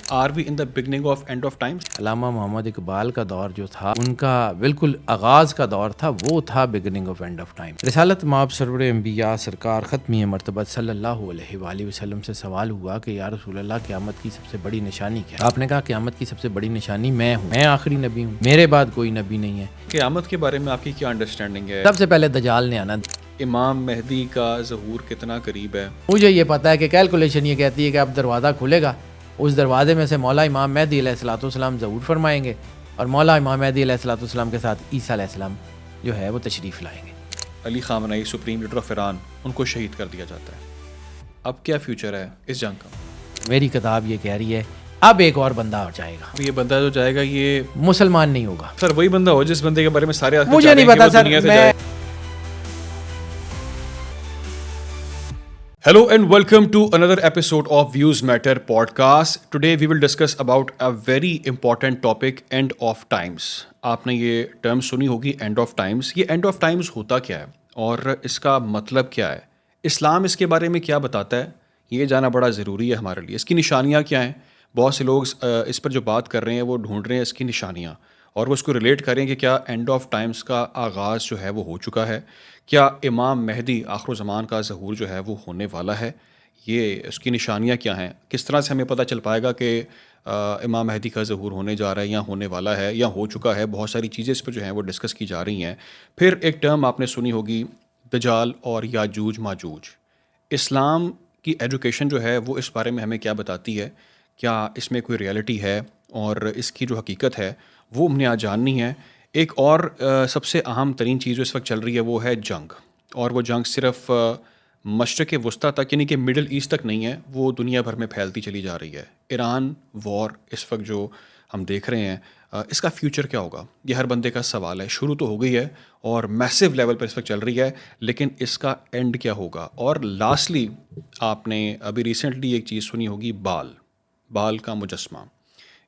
Are we in the beginning of end of times? अल्लामा मोहम्मद इकबाल का दौर जो था, उनका बिल्कुल आगाज़ का दौर था, वो था beginning of end of time. रिसालत माब सरवर अंबिया सरकार ख़त्मी मरतबत सल्लल्लाहु अलैहि वसल्लम से सवाल हुआ कि या रसूल अल्लाह, क़यामत की सबसे बड़ी निशानी क्या है? आपने कहा क़यामत की सबसे बड़ी निशानी मैं हूँ, मैं आखिरी नबी हूँ, मेरे बाद कोई नबी नहीं है। क़यामत के बारे में आपकी क्या अंडरस्टैंडिंग है? सबसे पहले दजाल ने आना। इमाम मेहदी का ज़हूर कितना करीब है? मुझे ये पता है कि कैलकुलेशन ये कहती है कि अब दरवाज़ा खुलेगा, उस दरवाजे में से मौला इमाम मेहदी अलैहिस्सलाम ज़हूर फरमाएंगे और मौला इमाम मेहदी अलैहिस्सलाम के साथ ईसा अलैहिस्सलाम जो है वो तशरीफ़ लाएंगे। Ali Khamenei supreme leader of Iran, उनको शहीद कर दिया जाता है। अब क्या फ्यूचर है इस जंग का? मेरी किताब ये कह रही है अब एक और बंदा हो जाएगा। ये बंदा जो जाएगा ये मुसलमान नहीं होगा। सर वही बंदा हो जिस बंदे के बारे में सारे आजकल मुझे चाह नहीं रहे हैं पता कि वो सर, दुनिया से मैं जाए। Hello and welcome to another episode of Views Matter podcast. Today we will discuss about a very important topic, end of times. आपने ये टर्म सुनी होगी end of times. ये end of times होता क्या है और इसका मतलब क्या है? इस्लाम इसके बारे में क्या बताता है? ये जाना बड़ा ज़रूरी है हमारे लिए। इसकी निशानियाँ क्या हैं? बहुत से लोग इस पर जो बात कर रहे हैं वो ढूंढ रहे हैं इसकी निशानियाँ और वो इसको रिलेट करें कि क्या एंड ऑफ टाइम्स का आगाज़ जो है वो हो चुका है, क्या इमाम मेहदी आखिर ज़मान का ज़हूर जो है वो होने वाला है, ये उसकी निशानियाँ क्या हैं, किस तरह से हमें पता चल पाएगा कि इमाम मेहदी का ज़हूर होने जा रहा है या होने वाला है या हो चुका है। बहुत सारी चीज़ें इस पर जो हैं वो डिस्कस की जा रही हैं। फिर एक टर्म आपने सुनी होगी दजाल और याजूज माजूज। इस्लाम की एजुकेशन जो है वो इस बारे में हमें क्या बताती है, क्या इसमें कोई रियलिटी है और इसकी जो हकीकत है वो हमने आज जाननी है। एक और सबसे अहम तरीन चीज़ जो इस वक्त चल रही है वो है जंग, और वो जंग सिर्फ मशरक़ वस्ता तक यानी कि मिडल ईस्ट तक नहीं है, वो दुनिया भर में फैलती चली जा रही है। ईरान वॉर इस वक्त जो हम देख रहे हैं, इसका फ्यूचर क्या होगा, ये हर बंदे का सवाल है। शुरू तो हो गई है और मैसिव लेवल पर इस वक्त चल रही है, लेकिन इसका एंड क्या होगा? और लास्टली आपने अभी रिसेंटली एक चीज़ सुनी होगी, बाल का मुजस्मा।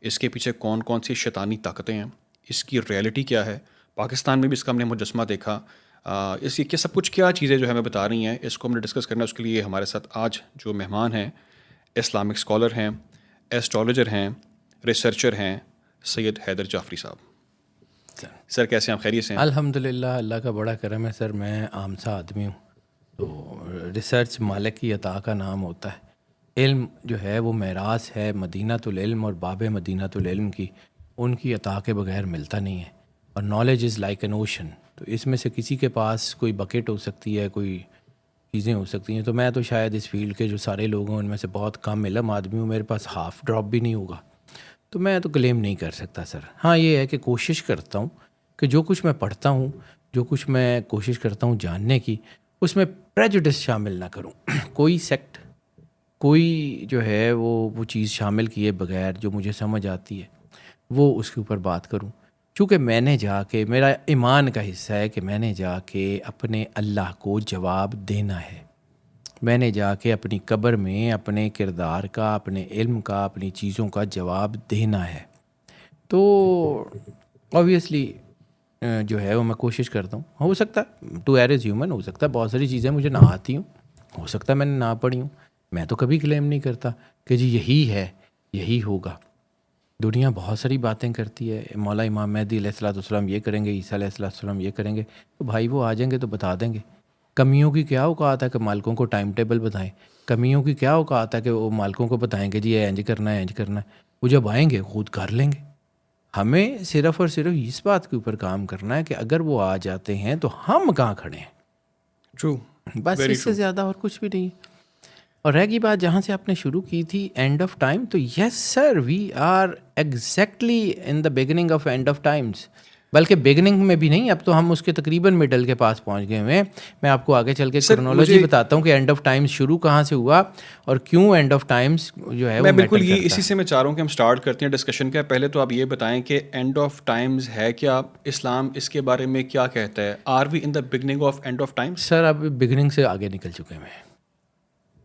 इसके पीछे कौन कौन सी शैतानी ताकतें हैं, इसकी रियलिटी क्या है? पाकिस्तान में भी इसका हमने मुजस्मा देखा। इस ये सब कुछ क्या चीज़ें जो हमें बता रही हैं, इसको हमने डिस्कस करना है। उसके लिए हमारे साथ आज जो मेहमान हैं, इस्लामिक स्कॉलर हैं, एस्ट्रोलॉजर हैं, रिसर्चर हैं, सैयद हैदर जाफरी साहब। सर कैसे हैं आप? खैरियत से हैं? अल्हम्दुलिल्लाह, अल्लाह का बड़ा करम है सर। मैं आम सा आदमी हूँ, तो रिसर्च मालिक की अता का नाम होता है। इल्म जो है वो मेरास है मदीनातुल इल्म और बाबे मदीनातुल इल्म की, उनकी अता के बगैर मिलता नहीं है। और knowledge is like an ocean, तो इसमें से किसी के पास कोई बकेट हो सकती है, कोई चीज़ें हो सकती हैं। तो मैं तो शायद इस फील्ड के जो सारे लोग हैं उनमें से बहुत कम इल्म आदमी हूँ, मेरे पास हाफ़ ड्रॉप भी नहीं होगा, तो मैं तो क्लेम नहीं कर सकता सर। हाँ, ये है कि कोशिश करता हूँ कि जो कुछ मैं पढ़ता हूँ, जो कुछ मैं कोशिश करता हूँ जानने की, उसमें प्रेजुडिस शामिल ना करूँ। कोई सेक्ट, कोई जो है वो चीज़ शामिल किए बगैर जो मुझे समझ आती है वो उसके ऊपर बात करूं। चूँकि मैंने जाके, मेरा ईमान का हिस्सा है कि मैंने जाके अपने अल्लाह को जवाब देना है। मैंने जाके अपनी कब्र में अपने किरदार का, अपने इल्म का, अपनी चीज़ों का जवाब देना है। तो ऑब्वियसली जो है वो मैं कोशिश करता हूँ। हो सकता है टू एर इज़ ह्यूमन, हो सकता है बहुत सारी चीज़ें मुझे ना आती हूँ, हो सकता है मैंने ना पढ़ी हूँ। मैं तो कभी क्लेम नहीं करता कि जी यही है, यही होगा। दुनिया बहुत सारी बातें करती है, मौला इमाम मेहदी अलैहिस्सलाम ये करेंगे, ईसा अलैहिस्सलाम ये करेंगे, तो भाई वो आ जाएंगे तो बता देंगे। कमियों की क्या औकात है कि मालिकों को टाइम टेबल बताएं? कमियों की क्या औकात है कि वो मालिकों को बताएंगे जी ये इंज करना है, इंज करना है? वो जब आएंगे खुद कर लेंगे। हमें सिर्फ़ और सिर्फ इस बात के ऊपर काम करना है कि अगर वो आ जाते हैं तो हम कहाँ खड़े हैं। ट्रू, बस वेरी इससे ट्रू। ज़्यादा और कुछ भी नहीं है। और रहेगी बात जहाँ से आपने शुरू की थी, एंड ऑफ टाइम, तो yes sir, we are exactly in the beginning of end of times. बल्कि बिगिनिंग में भी नहीं, अब तो हम उसके तकरीबन मिडल के पास पहुँच गए हुए हैं। मैं आपको आगे चल के सर, क्रोनोलॉजी बताता हूँ कि एंड ऑफ टाइम्स शुरू कहाँ से हुआ और क्यों एंड ऑफ टाइम्स जो है वो मैं बिल्कुल मैटर ये करता इसी है। से मैं चाह रहा हूँ कि हम स्टार्ट करते हैं डिस्कशन का। पहले तो आप ये बताएं कि एंड ऑफ टाइम्स है क्या, इस्लाम इसके बारे में क्या कहता है? Are we in the beginning of end of times? Sir अब बिगिनिंग से आगे निकल चुके हैं।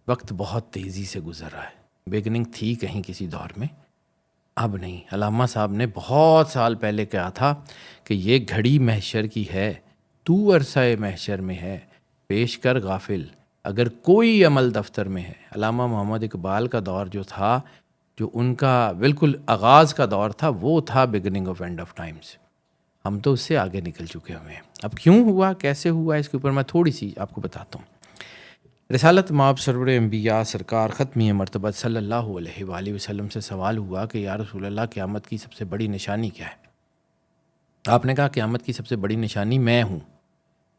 वक्त बहुत तेज़ी से गुजर रहा है। बिगिनिंग थी कहीं किसी दौर में, अब नहीं। अल्लामा साहब ने बहुत साल पहले कहा था कि ये घड़ी महशर की है, तू अरसाए महशर में है, पेश कर गाफिल अगर कोई अमल दफ्तर में है। अल्लामा मोहम्मद इकबाल का दौर जो था जो उनका बिल्कुल आगाज़ का दौर था वो था beginning of end of times. हम तो उससे आगे निकल चुके हुए हैं। अब क्यों हुआ, कैसे हुआ, इसके ऊपर मैं थोड़ी सी आपको बताता हूँ। रिसालत माब सरवर अंबिया सरकार ख़त्मी मरतबत सल्लल्लाहु अलैहि वसल्लम से सवाल हुआ कि या रसूल अल्लाह, क़यामत की सबसे बड़ी निशानी क्या है? आपने कहा क़यामत की सबसे बड़ी निशानी मैं हूँ,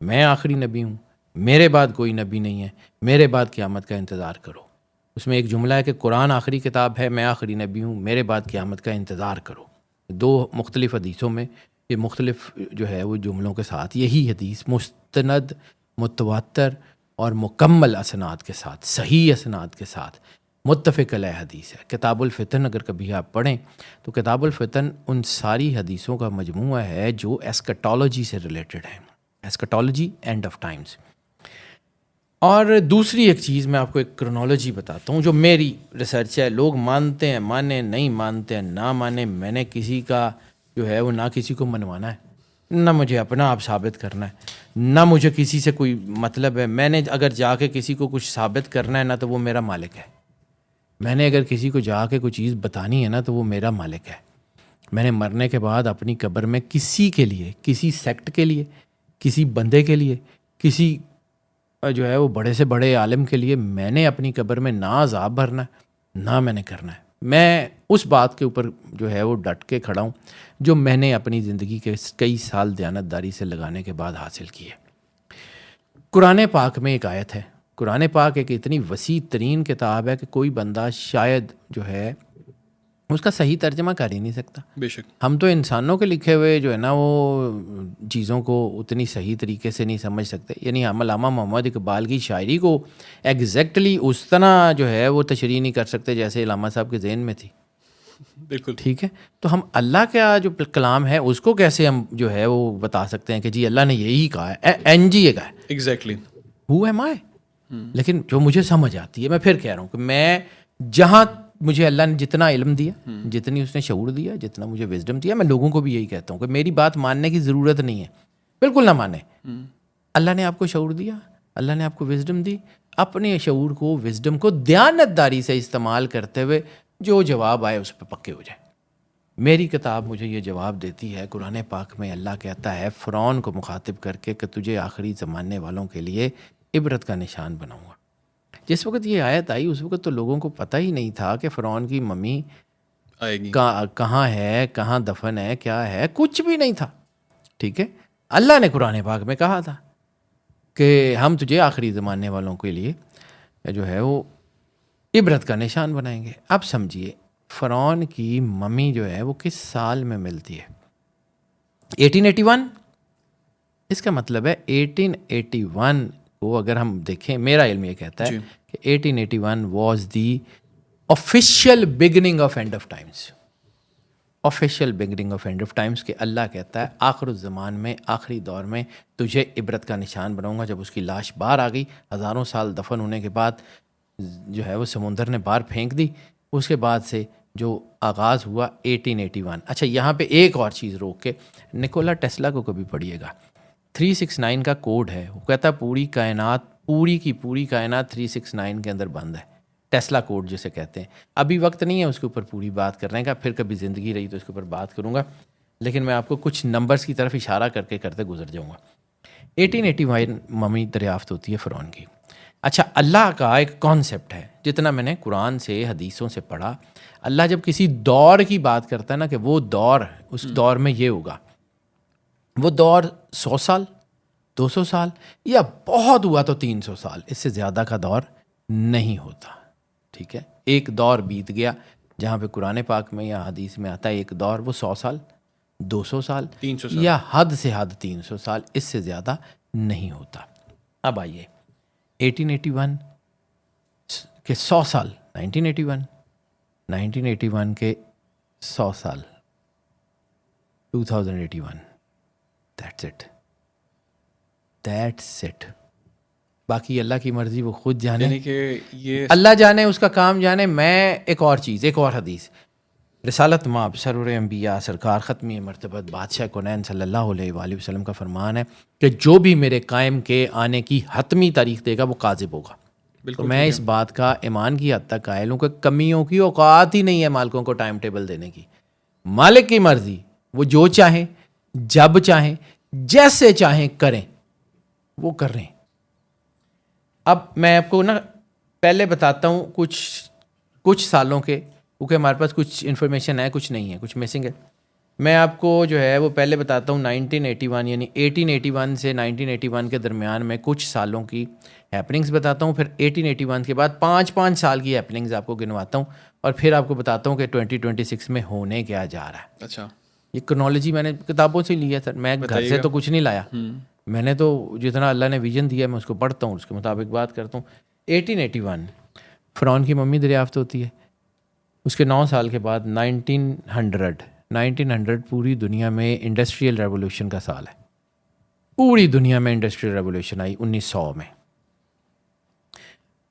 मैं आखिरी नबी हूँ, मेरे बाद कोई नबी नहीं है, मेरे बाद क़यामत का इंतज़ार करो। उसमें एक जुमला है कि कुरान आखिरी किताब है, मैं आखिरी नबी हूँ, मेरे बाद क़यामत का इंतज़ार करो। दो मुख्तलिफ़ हदीसों में ये मुख्तलिफ़ जो है वो जुमलों के साथ यही हदीस मुस्तनद, मुतवातर और मुकम्मल असनाद के साथ, सही असनाद के साथ मुत्तफ़िक़ अलैह हदीस है। किताबुल फ़ितन अगर कभी आप पढ़ें तो किताबुल फ़ितन उन सारी हदीसों का मजमूआ है जो एस्कटोलॉजी से रिलेटेड है, एस्कटोलॉजी एंड ऑफ टाइम्स। और दूसरी एक चीज़ मैं आपको एक क्रोनोलॉजी बताता हूँ जो मेरी रिसर्च है। लोग मानते हैं माने, नहीं मानते हैं ना माने, मैंने किसी का जो है वो ना किसी को मनवाना है, ना मुझे अपना आप साबित करना है, ना मुझे किसी से कोई मतलब है। मैंने अगर जाके किसी को कुछ साबित करना है ना तो वो मेरा मालिक है। मैंने अगर किसी को जाके कोई चीज़ बतानी है ना तो वो मेरा मालिक है। मैंने मरने के बाद अपनी कब्र में किसी के लिए, किसी सेक्ट के लिए, किसी बंदे के लिए, किसी जो है वो बड़े से बड़े आलिम के लिए मैंने अपनी कब्र में ना अज़ाब भरना है, ना मैंने करना है। मैं उस बात के ऊपर जो है वो डट के खड़ा हूँ जो मैंने अपनी ज़िंदगी के कई साल दयानतदारी से लगाने के बाद हासिल की है। कुरान पाक में एक आयत है। कुरान पाक एक इतनी वसी तरीन किताब है कि कोई बंदा शायद जो है उसका सही तर्जमा कर ही नहीं सकता। बेशक हम तो इंसानों के लिखे हुए जो है ना वो चीज़ों को उतनी सही तरीके से नहीं समझ सकते। यानी हम अल्लामा मोहम्मद इकबाल की शायरी को एग्जैक्टली उस तरह जो है वो तशरीह नहीं कर सकते जैसे अल्लामा साहब के जहन में थी। बिल्कुल ठीक है, तो हम अल्लाह का जो कलाम है उसको कैसे हम जो है वो बता सकते हैं कि जी अल्लाह ने यही कहा है, एन जी ये कहा है, एग्जैक्टली हु एम आई। लेकिन जो मुझे समझ आती है, मैं फिर कह रहा हूँ कि मैं जहाँ मुझे अल्लाह ने जितना इल्म दिया, जितनी उसने शऊर दिया, जितना मुझे विजडम दिया, मैं लोगों को भी यही कहता हूँ कि मेरी बात मानने की ज़रूरत नहीं है, बिल्कुल ना माने। अल्लाह ने आपको शऊर दिया, अल्लाह ने आपको विजडम दी, अपने शऊर को, विजडम को दयानतदारी से इस्तेमाल करते हुए जो जवाब आए उस पर पक्के हो जाए। मेरी किताब मुझे ये जवाब देती है। कुरान पाक में अल्लाह कहता है फ़िरौन को मुखातिब करके कि तुझे आखिरी ज़माने वालों के लिए इबरत का निशान बनाऊँगा। जिस वक्त ये आयत आई उस वक्त तो लोगों को पता ही नहीं था कि फ़िरौन की मम्मी आएगी कहाँ है, कहाँ दफन है, क्या है, कुछ भी नहीं था। ठीक है, अल्लाह ने कुरान पाक में कहा था कि हम तुझे आखिरी ज़माने वालों के लिए जो है वो इबरत का निशान बनाएंगे। अब समझिए फ़िरौन की मम्मी जो है वो किस साल में मिलती है? 1881। इसका मतलब है 1881 को अगर हम देखें, मेरा इल्म ये कहता है कि 1881 was the official beginning of end of times. Official beginning of end of times के अल्लाह कहता है आखिर ज़मान में, आखिरी दौर में तुझे इबरत का निशान बनाऊंगा। जब उसकी लाश बाहर आ गई, हज़ारों साल दफन होने के बाद जो है वो समुंदर ने बाहर फेंक दी, उसके बाद से जो आगाज़ हुआ 1881। अच्छा, यहाँ पे एक और चीज़ रोक के, निकोला टेस्ला को कभी पढ़िएगा। 369 का कोड है, वो कहता है पूरी कायनात, पूरी की पूरी कायनात 369 के अंदर बंद है। टेस्ला कोड जिसे कहते हैं। अभी वक्त नहीं है उसके ऊपर पूरी बात करने का, फिर कभी ज़िंदगी रही तो इसके ऊपर बात करूँगा, लेकिन मैं आपको कुछ नंबर्स की तरफ इशारा करके करते गुजर जाऊँगा। 1881 मम्मी दरियाफ्त होती है फ़िरौन की। अच्छा, अल्लाह का एक कॉन्सेप्ट है, जितना मैंने कुरान से, हदीसों से पढ़ा, अल्लाह जब किसी दौर की बात करता है ना कि वो दौर, उस दौर में ये होगा, वो दौर 100 साल, 200 साल या बहुत हुआ तो 300 साल, इससे ज़्यादा का दौर नहीं होता। ठीक है, एक दौर बीत गया जहाँ पे कुरान पाक में या हदीस में आता है एक दौर, वो 100 साल, 200 साल, 300 साल या हद से हद 300 साल, इससे ज़्यादा नहीं होता। अब आइए 1881 के 100 साल, 1981 के 100 साल, 2081, दैट्स इट। बाकी अल्लाह की मर्ज़ी, वो खुद जाने, यानी कि ये अल्लाह जाने, उसका काम जाने। मैं एक और चीज़, एक और हदीस, रिसालत माब सरवर अंबिया सरकार ख़त्मी मरतबत बादशाह कुनैन सल्लल्लाहु अलैहि वसल्लम का फरमान है कि जो भी मेरे कायम के आने की हतमी तारीख देगा वो काज़िब होगा। तो मैं इस बात का ईमान की हद तक कायल हूँ कि कमियों की औकात ही नहीं है मालिकों को टाइम टेबल देने की। मालिक की मर्जी, वो जो चाहें, जब चाहें, जैसे चाहें करें, वो कर रहे हैं। अब मैं आपको ना पहले बताता हूँ कुछ सालों के, क्योंकि हमारे पास कुछ इन्फॉर्मेशन है, कुछ नहीं है, कुछ मिसिंग है। मैं आपको जो है वो पहले बताता हूँ 1981 यानी 1881 से 1981 के दरमियान में कुछ सालों की हैपनिंग्स बताता हूँ। फिर 1881 के बाद 5-5 साल की हैपनिंग्स आपको गिनवाता हूँ और फिर आपको बताता हूँ कि 2026 में होने क्या जा रहा है। अच्छा, ये क्रोनोलॉजी मैंने किताबों से ली है सर, मैं घर से तो कुछ नहीं लाया। मैंने तो जितना अल्लाह ने विजन दिया मैं उसको पढ़ता हूँ, उसके मुताबिक बात करता हूँ। 1881 फ़िरौन की मम्मी दरियाफ्त होती है। उसके 9 साल के बाद 1900 पूरी दुनिया में इंडस्ट्रियल रेवोल्यूशन का साल है। पूरी दुनिया में इंडस्ट्रियल रेवोल्यूशन आई 1900 में।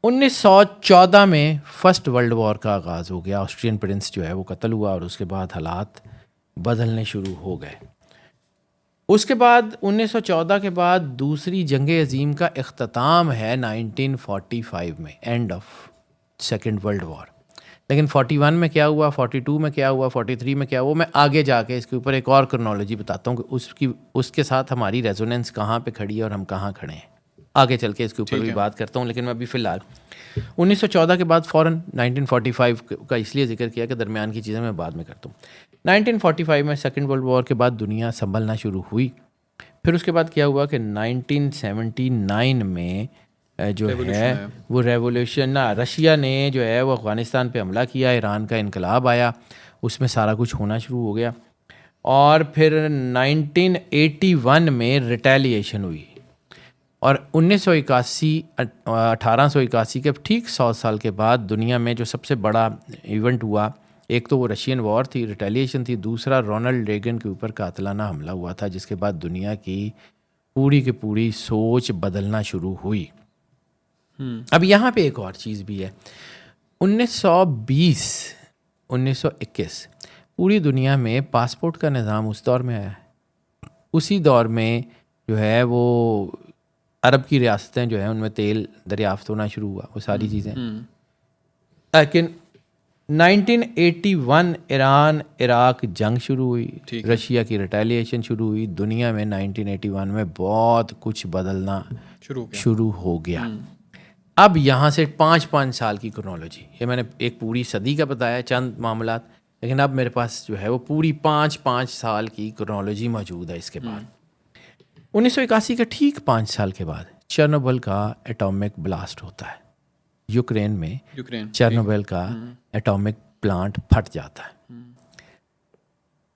1914 में फर्स्ट वर्ल्ड वॉर का आगाज़ हो गया। ऑस्ट्रियन प्रिंस जो है वो कत्ल हुआ और उसके बाद हालात बदलने शुरू हो गए। उसके बाद 1914 के बाद दूसरी जंग अजीम का इख्तिताम है 1945 में, end of second world war. लेकिन 41 में क्या हुआ, 42 में क्या हुआ, 43 में क्या हुआ, मैं आगे जाके इसके ऊपर एक और क्रोनोलॉजी बताता हूँ कि उसके साथ हमारी रेजोनेंस कहाँ पे खड़ी है और हम कहाँ खड़े हैं। आगे चल के इसके ऊपर भी बात करता हूँ, लेकिन मैं अभी फ़िलहाल 1914 के बाद फ़ौरन 1945 का इसलिए जिक्र किया कि दरमियान की चीज़ें मैं बाद में करता हूँ। 1945 में सेकेंड वर्ल्ड वॉर के बाद दुनिया संभलना शुरू हुई। फिर उसके बाद क्या हुआ कि 1979 में जो है वो रेवोल्यूशन ना, रशिया ने जो है वो अफ़गानिस्तान पे हमला किया, ईरान का इनकलाब आया, उसमें सारा कुछ होना शुरू हो गया। और फिर 1981 में रिटेलिएशन हुई और 1881 के ठीक 100 साल के बाद दुनिया में जो सबसे बड़ा इवेंट हुआ, एक तो वो रशियन वॉर थी, रिटेलिएशन थी, दूसरा रोनाल्ड रेगन के ऊपर कातलाना हमला हुआ था, जिसके बाद दुनिया की पूरी सोच बदलना शुरू हुई। अब यहाँ पे एक और चीज़ भी है। 1920 1921 पूरी दुनिया में पासपोर्ट का निज़ाम उस दौर में आया। उसी दौर में जो है वो अरब की रियासतें जो हैं उनमें तेल दरियाफ्त होना शुरू हुआ, वो सारी चीज़ें। लेकिन 1981 ईरान इराक जंग शुरू हुई, रशिया की रिटेलिएशन शुरू हुई, दुनिया में 1981 में बहुत कुछ बदलना शुरू हो गया। अब यहाँ से 5-5 साल की क्रोनोलॉजी, ये मैंने एक पूरी सदी का बताया चंद मामलात, लेकिन अब मेरे पास जो है वो पूरी 5-5 साल की क्रोनोलॉजी मौजूद है। इसके बाद 1981 के ठीक 5 साल के बाद चेरनोबिल का एटॉमिक ब्लास्ट होता है। यूक्रेन में चेरनोबिल का एटॉमिक प्लांट फट जाता है।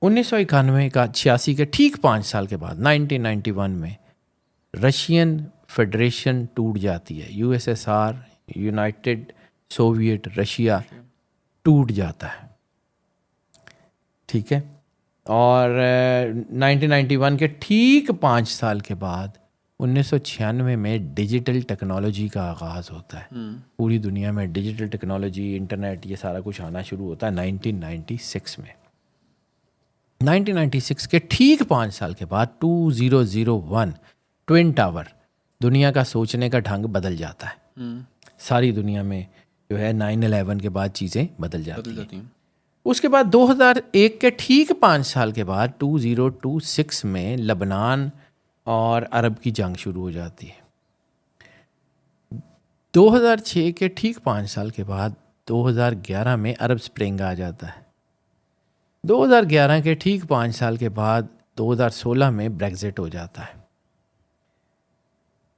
1986 के ठीक 5 साल के बाद 1991 में रशियन फेडरेशन टूट जाती है। यूएसएसआर, यूनाइटेड सोवियत रशिया टूट जाता है, ठीक है। और 1991 के ठीक 5 साल के बाद 1996 में डिजिटल टेक्नोलॉजी का आगाज़ होता है। पूरी दुनिया में डिजिटल टेक्नोलॉजी, इंटरनेट, ये सारा कुछ आना शुरू होता है 1996 में। 1996 के ठीक 5 साल के बाद 2001 ट्विन टावर, दुनिया का सोचने का ढंग बदल जाता है। सारी दुनिया में जो है 9/11 के बाद चीज़ें बदल जाती हैं। उसके बाद 2001 के ठीक 5 साल के बाद 2026 में लबनान और अरब की जंग शुरू हो जाती है। 2006 के ठीक 5 साल के बाद 2011 में अरब स्प्रिंग आ जाता है। 2011 के ठीक 5 साल के बाद 2016 में ब्रेग्जिट हो जाता है।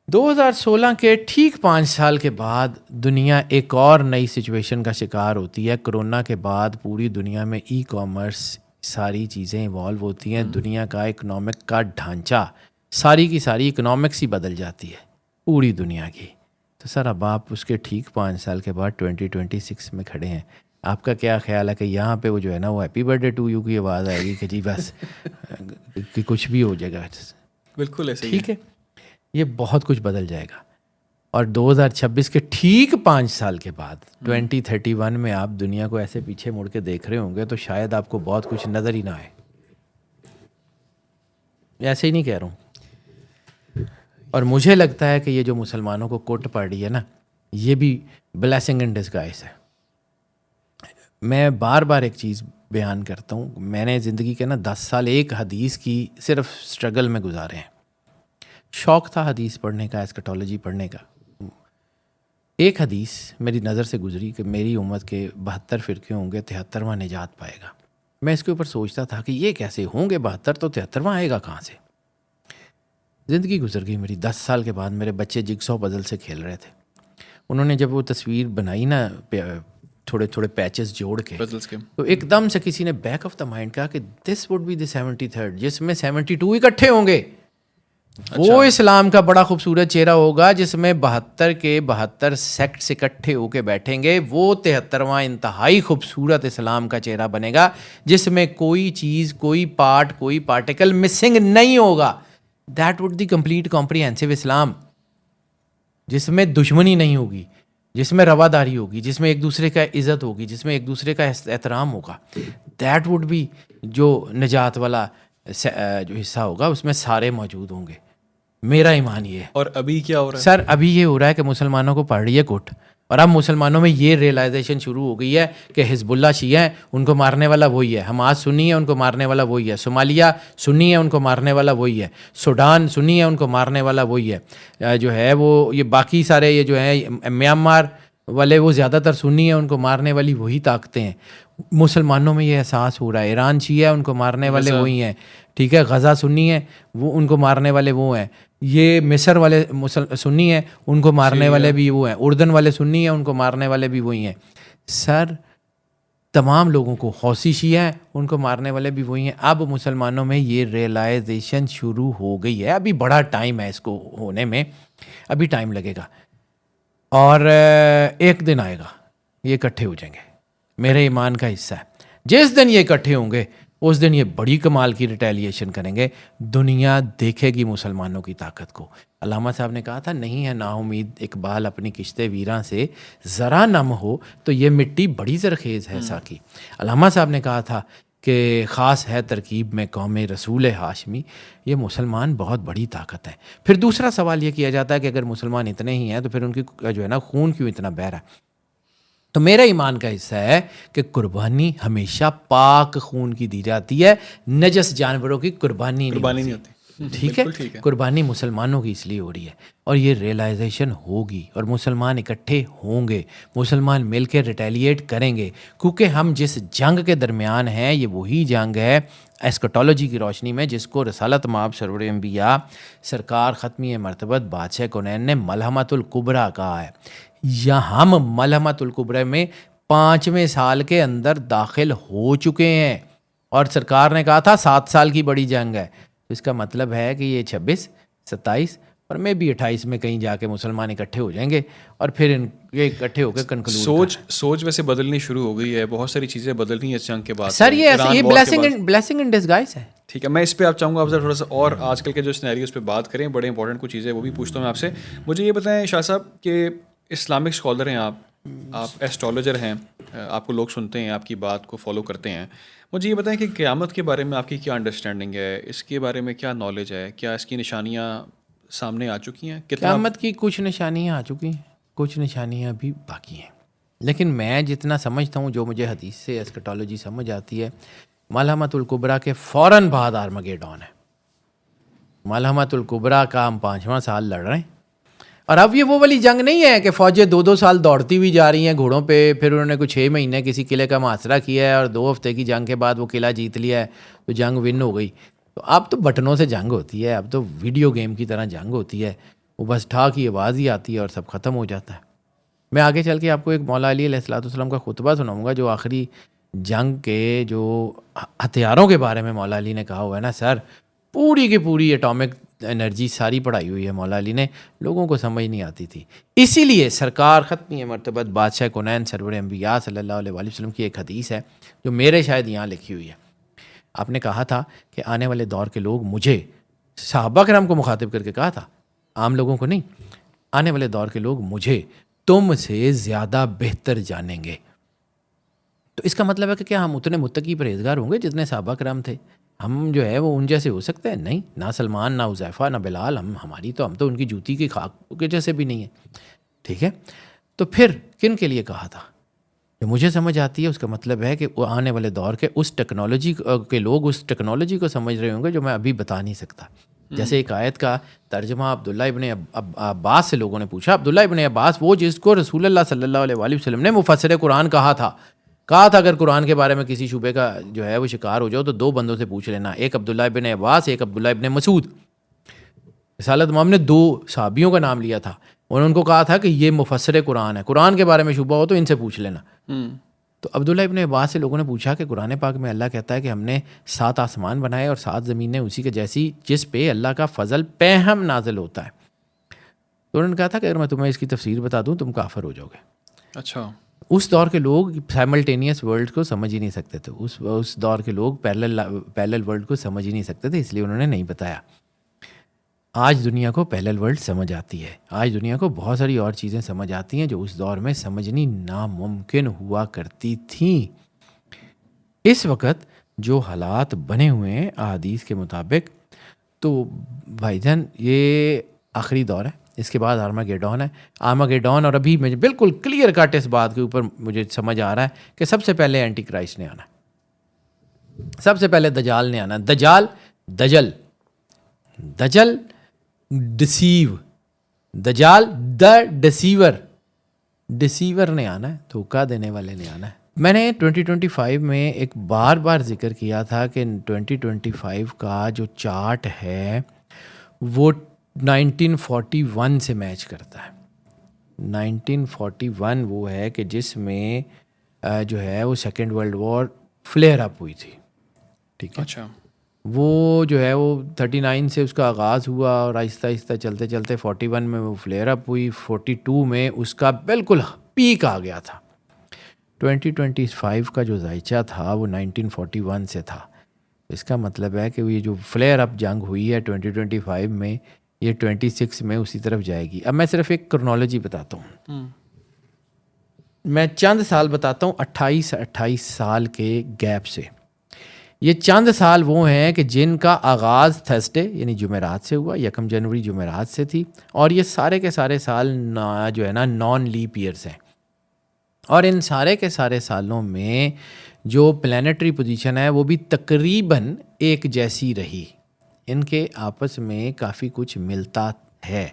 2016 के ठीक 5 साल के बाद दुनिया एक और नई सिचुएशन का शिकार होती है। कोरोना के बाद पूरी दुनिया में ई कॉमर्स, सारी चीज़ें इवॉल्व होती हैं। दुनिया का इकोनॉमिक का ढांचा, सारी की सारी इकोनॉमिक्स ही बदल जाती है पूरी दुनिया की। तो सर अब आप उसके ठीक 5 साल के बाद 2026 में खड़े हैं। आपका क्या ख्याल है कि यहाँ पे वो जो है ना वो हैप्पी बर्थडे टू यू की आवाज़ आएगी कि जी बस कि कुछ भी हो जाएगा? बिल्कुल ऐसे ठीक है, ये बहुत कुछ बदल जाएगा। और 2026 के ठीक 5 साल के बाद 2031 में आप दुनिया को ऐसे पीछे मुड़ के देख रहे होंगे तो शायद आपको बहुत कुछ नज़र ही ना आए। ऐसे ही नहीं कह रहा हूँ। और मुझे लगता है कि ये जो मुसलमानों को कुट पड़ रही है ना, ये भी ब्लेसिंग इन डिस्गाइज है। मैं बार बार एक चीज़ बयान करता हूँ, मैंने ज़िंदगी के ना 10 साल एक हदीस की सिर्फ स्ट्रगल में गुजारे हैं। शौक़ था हदीस पढ़ने का, एस्कटोलॉजी पढ़ने का। एक हदीस मेरी नज़र से गुजरी कि मेरी उम्मत के 72 फ़िरके होंगे, 73वां निजात पाएगा। मैं इसके ऊपर सोचता था कि ये कैसे होंगे 72, तो 73वां आएगा कहाँ से। ज़िंदगी गुजर गई मेरी। 10 साल के बाद मेरे बच्चे जिगसॉ पज़ल से खेल रहे थे। उन्होंने जब वो तस्वीर बनाई ना, थोड़े थोड़े पैचेस जोड़ के, तो एकदम से किसी ने बैक ऑफ द माइंड कहा कि this would be the 73rd, जिसमें 72 इकट्ठे होंगे। वो इस्लाम का बड़ा खूबसूरत चेहरा होगा जिसमें 72 के 72 सेक्ट्स इकट्ठे होके बैठेंगे। वो 73वां इंतहाई खूबसूरत इस्लाम का चेहरा बनेगा जिसमें कोई चीज़, कोई पार्ट, कोई पार्टिकल मिसिंग नहीं होगा। That would the complete comprehensive Islam, जिसमें दुश्मनी नहीं होगी, जिसमें रवादारी होगी, जिसमें एक दूसरे का इज़्ज़त होगी, जिसमें एक दूसरे का एहतराम होगा। दैट वुड बी जो निजात वाला जो हिस्सा होगा, उसमें सारे मौजूद होंगे। मेरा ईमान ये है। और अभी क्या हो रहा है सर? अभी ये हो रहा है कि मुसलमानों को पड़ रही है कुट, और अब मुसलमानों में ये रियलाइजेशन शुरू हो गई है कि हिजबुल्ला शिया है, उनको मारने वाला वही है। हमास सुन्नी है, उनको मारने वाला वही है। सोमालिया सुन्नी है, उनको मारने वाला वही है। सूडान सुन्नी है, उनको मारने वाला वही है। जो है वो ये बाकी सारे ये जो है म्यांमार वाले, वो ज़्यादातर सुन्नी है, उनको मारने वाली वही ताकतें हैं। मुसलमानों में ये एहसास हो रहा है। ईरान शिया है, उनको मारने वाले वही हैं। ठीक है, गज़ा सुन्नी है, वो उनको मारने वाले वो हैं। ये मिस्र वाले सुन्नी हैं, उनको मारने वाले भी वो हैं। उर्दन वाले सुन्नी हैं, उनको मारने वाले भी वही हैं। सर, तमाम लोगों को, हौसी शिया हैं, उनको मारने वाले भी वही हैं। अब मुसलमानों में ये रियलाइजेशन शुरू हो गई है। अभी बड़ा टाइम है इसको होने में, अभी टाइम लगेगा, और एक दिन आएगा ये इकट्ठे हो जाएंगे। मेरे ईमान का हिस्सा है। जिस दिन ये इकट्ठे होंगे उस दिन ये बड़ी कमाल की रिटेलिएशन करेंगे। दुनिया देखेगी मुसलमानों की ताकत को। अल्लामा साहब ने कहा था, नहीं है नाउमीद इकबाल अपनी किश्ते वीरां से, ज़रा नम हो तो ये मिट्टी बड़ी ज़रखेज़ है साकी। अल्लामा साहब ने कहा था कि ख़ास है तरकीब में कौम रसूल हाशमी। ये मुसलमान बहुत बड़ी ताकत है। फिर दूसरा सवाल ये किया जाता है कि अगर मुसलमान इतने ही हैं तो फिर उनकी जो है ना खून क्यों इतना बह रहा है। तो मेरा ईमान का हिस्सा है कि कुर्बानी हमेशा पाक खून की दी जाती है, नजस जानवरों की कुर्बानी नहीं होती। ठीक है, कुर्बानी मुसलमानों की इसलिए हो रही है, और ये रियलाइजेशन होगी, और मुसलमान इकट्ठे होंगे, मुसलमान मिलकर रिटेलिएट करेंगे, क्योंकि हम जिस जंग के दरमियान हैं ये वही जंग है एस्कटोलॉजी की रोशनी में जिसको रसालत माब सरवर अंबिया सरकार ख़त्मी मरतबत बादशाह कुनैन ने मलहमतुल कुबरा कहा है। या हम मलहमतुल कुबरा में 5वें साल के अंदर दाखिल हो चुके हैं, और सरकार ने कहा था 7 साल की बड़ी जंग है। तो इसका मतलब है कि ये 26, 27 और मैं भी 28 में कहीं जाके मुसलमान इकट्ठे हो जाएंगे, और फिर ये इकट्ठे होकर कंक्लूड। सोच वैसे बदलनी शुरू हो गई है, बहुत सारी चीज़ें बदल रही हैं इस जंग के बाद। सर ये ब्लेसिंग इन डिस्गाइज है। ठीक है, मैं इस पे आप चाहूँगा आपसे थोड़ा सा और आजकल के जो सिनेरियोज पे बात करें, बड़े इंपॉर्टेंट कुछ चीज़ें वो भी पूछता हूँ मैं आपसे। मुझे ये बताएं शाह साहब कि इस्लामिक स्कॉलर हैं आप एस्ट्रोलॉजर हैं, आपको लोग सुनते हैं, आपकी बात को फॉलो करते हैं। मुझे ये बताएं कि क़यामत के बारे में आपकी क्या अंडरस्टैंडिंग है, इसके बारे में क्या नॉलेज है, क्या इसकी निशानियाँ सामने आ चुकी हैं? क़यामत की कुछ निशानियाँ आ चुकी हैं, कुछ निशानियाँ भी बाकी हैं, लेकिन मैं जितना समझता हूँ, जो मुझे हदीस से एस्कटोलॉजी समझ आती है, मलहमतुल कुबरा के फ़ौरन बाद आर्मगेडॉन है। मलहमतुल कुबरा का हम 5वां साल लड़ रहे हैं, और अब ये वो वाली जंग नहीं है कि फ़ौजें 2-2 साल दौड़ती हुई जा रही हैं घोड़ों पे, फिर उन्होंने कुछ 6 महीने किसी किले का मुहासरा किया है और 2 हफ्ते की जंग के बाद वो किला जीत लिया है तो जंग विन हो गई। तो अब तो बटनों से जंग होती है, अब तो वीडियो गेम की तरह जंग होती है, वो बस ठा की आवाज़ ही आती है और सब ख़त्म हो जाता है। मैं आगे चल के आपको एक मौला अली अलैहिस्सलाम का खुतबा सुनाऊँगा, जो आखिरी जंग के जो हथियारों के बारे में मौला अली ने कहा हुआ है ना सर, पूरी की पूरी एटॉमिक एनर्जी सारी पढ़ाई हुई है मौला अली ने, लोगों को समझ नहीं आती थी। इसीलिए सरकार ख़त्मी मरतबत बादशाह कुनैन सरवर अंबिया सल्लल्लाहु अलैहि वसल्लम की एक हदीस है जो मेरे शायद यहाँ लिखी हुई है। आपने कहा था कि आने वाले दौर के लोग, मुझे सहाबा किराम को मुखातिब करके कहा था, आम लोगों को नहीं, आने वाले दौर के लोग मुझे तुमसे ज़्यादा बेहतर जानेंगे। तो इसका मतलब है कि क्या हम उतने मुत्तकी परहेज़गार होंगे जितने सहाबा किराम थे? हम जो है वो उन जैसे हो सकते हैं? नहीं, ना सलमान, ना हुज़ैफ़ा, ना बिलाल, हम तो उनकी जूती की खाक के जैसे भी नहीं है। ठीक है, तो फिर किन के लिए कहा था? जो मुझे समझ आती है उसका मतलब है कि वो आने वाले दौर के उस टेक्नोलॉजी के लोग उस टेक्नोलॉजी को समझ रहे होंगे जो मैं अभी बता नहीं सकता। जैसे एक आयत का तर्जमा अब्दुल्ला इब्न अब्बास से लोगों ने पूछा, अब्दुल्ला इब्न अब्बास वो जिसको रसूलुल्लाह सल्लल्लाहु अलैहि वसल्लम ने मुफस्सिर कुरान कहा था अगर कुरान के बारे में किसी शुबे का जो है वो शिकार हो जाओ तो दो बंदों से पूछ लेना, एक अब्दुल्ला इब्न अब्बास, एक अब्दुल्ला इब्न मसूद। रिसालत इमाम ने दो सहाबियों का नाम लिया था, उन्होंने उनको कहा था कि ये मुफस्सिर कुरान है, कुरान के बारे में शुबा हो तो इनसे पूछ लेना। तो अब्दुल्ला इब्न अब्बास से लोगों ने पूछा कि कुरान पाक में अल्लाह कहता है कि हमने 7 आसमान बनाए और 7 ज़मीनें उसी के जैसी जिस पे अल्लाह का फजल पैहम नाजिल होता है। तो उन्होंने कहा था कि अगर मैं तुम्हें इसकी तफसीर बता दूं तुम काफिर हो जाओगे। अच्छा। उस दौर के लोग साइमल्टेनियस वर्ल्ड को समझ ही नहीं सकते थे, उस दौर के लोग पैरेलल वर्ल्ड को समझ ही नहीं सकते थे, इसलिए उन्होंने नहीं बताया। आज दुनिया को पैरेलल वर्ल्ड समझ आती है, आज दुनिया को बहुत सारी और चीज़ें समझ आती हैं जो उस दौर में समझनी नामुमकिन हुआ करती थीं। इस वक्त जो हालात बने हुए हैं अहादीस के मुताबिक, तो भाईजान ये आखिरी दौर है, इसके बाद आर्मागेडॉन है। आर्मागेडॉन, और अभी मुझे बिल्कुल क्लियर कट इस बात के ऊपर मुझे समझ आ रहा है कि सबसे पहले एंटी क्राइस्ट ने आना, सबसे पहले दजाल ने आना। दजल डिसीव, दजाल द डिसीवर ने आना है, धोखा देने वाले ने आना है। मैंने 2025 में एक बार जिक्र किया था कि 2025 का जो चार्ट है वो 1941 से मैच करता है। 1941 वो है कि जिसमें जो है वो second world war flare up हुई थी, ठीक है। अच्छा। वो जो है वो 39 से उसका आगाज़ हुआ और आहिस्ता आहिस्ता चलते चलते 41 में वो फ्लेयर अप हुई, 42 में उसका बिल्कुल पीक आ गया था। 2025 का जो जायचा था वो 1941 से था। इसका मतलब है कि ये जो फ्लेयर अप जंग हुई है 2025 में, ये 26 में उसी तरफ जाएगी। अब मैं सिर्फ एक क्रोनोलॉजी बताता हूँ, मैं चंद साल बताता हूँ 28 साल के गैप से। ये चंद साल वो हैं कि जिनका आगाज़ थर्सडे यानी जुमेरात से हुआ, 1 जनवरी जुमेरात से थी, और ये सारे के सारे साल जो है ना नॉन लीप ईयर्स हैं। और इन सारे के सारे सालों में जो प्लानिटरी पोजीशन है वो भी तकरीबन एक जैसी रही, इनके आपस में काफ़ी कुछ मिलता है।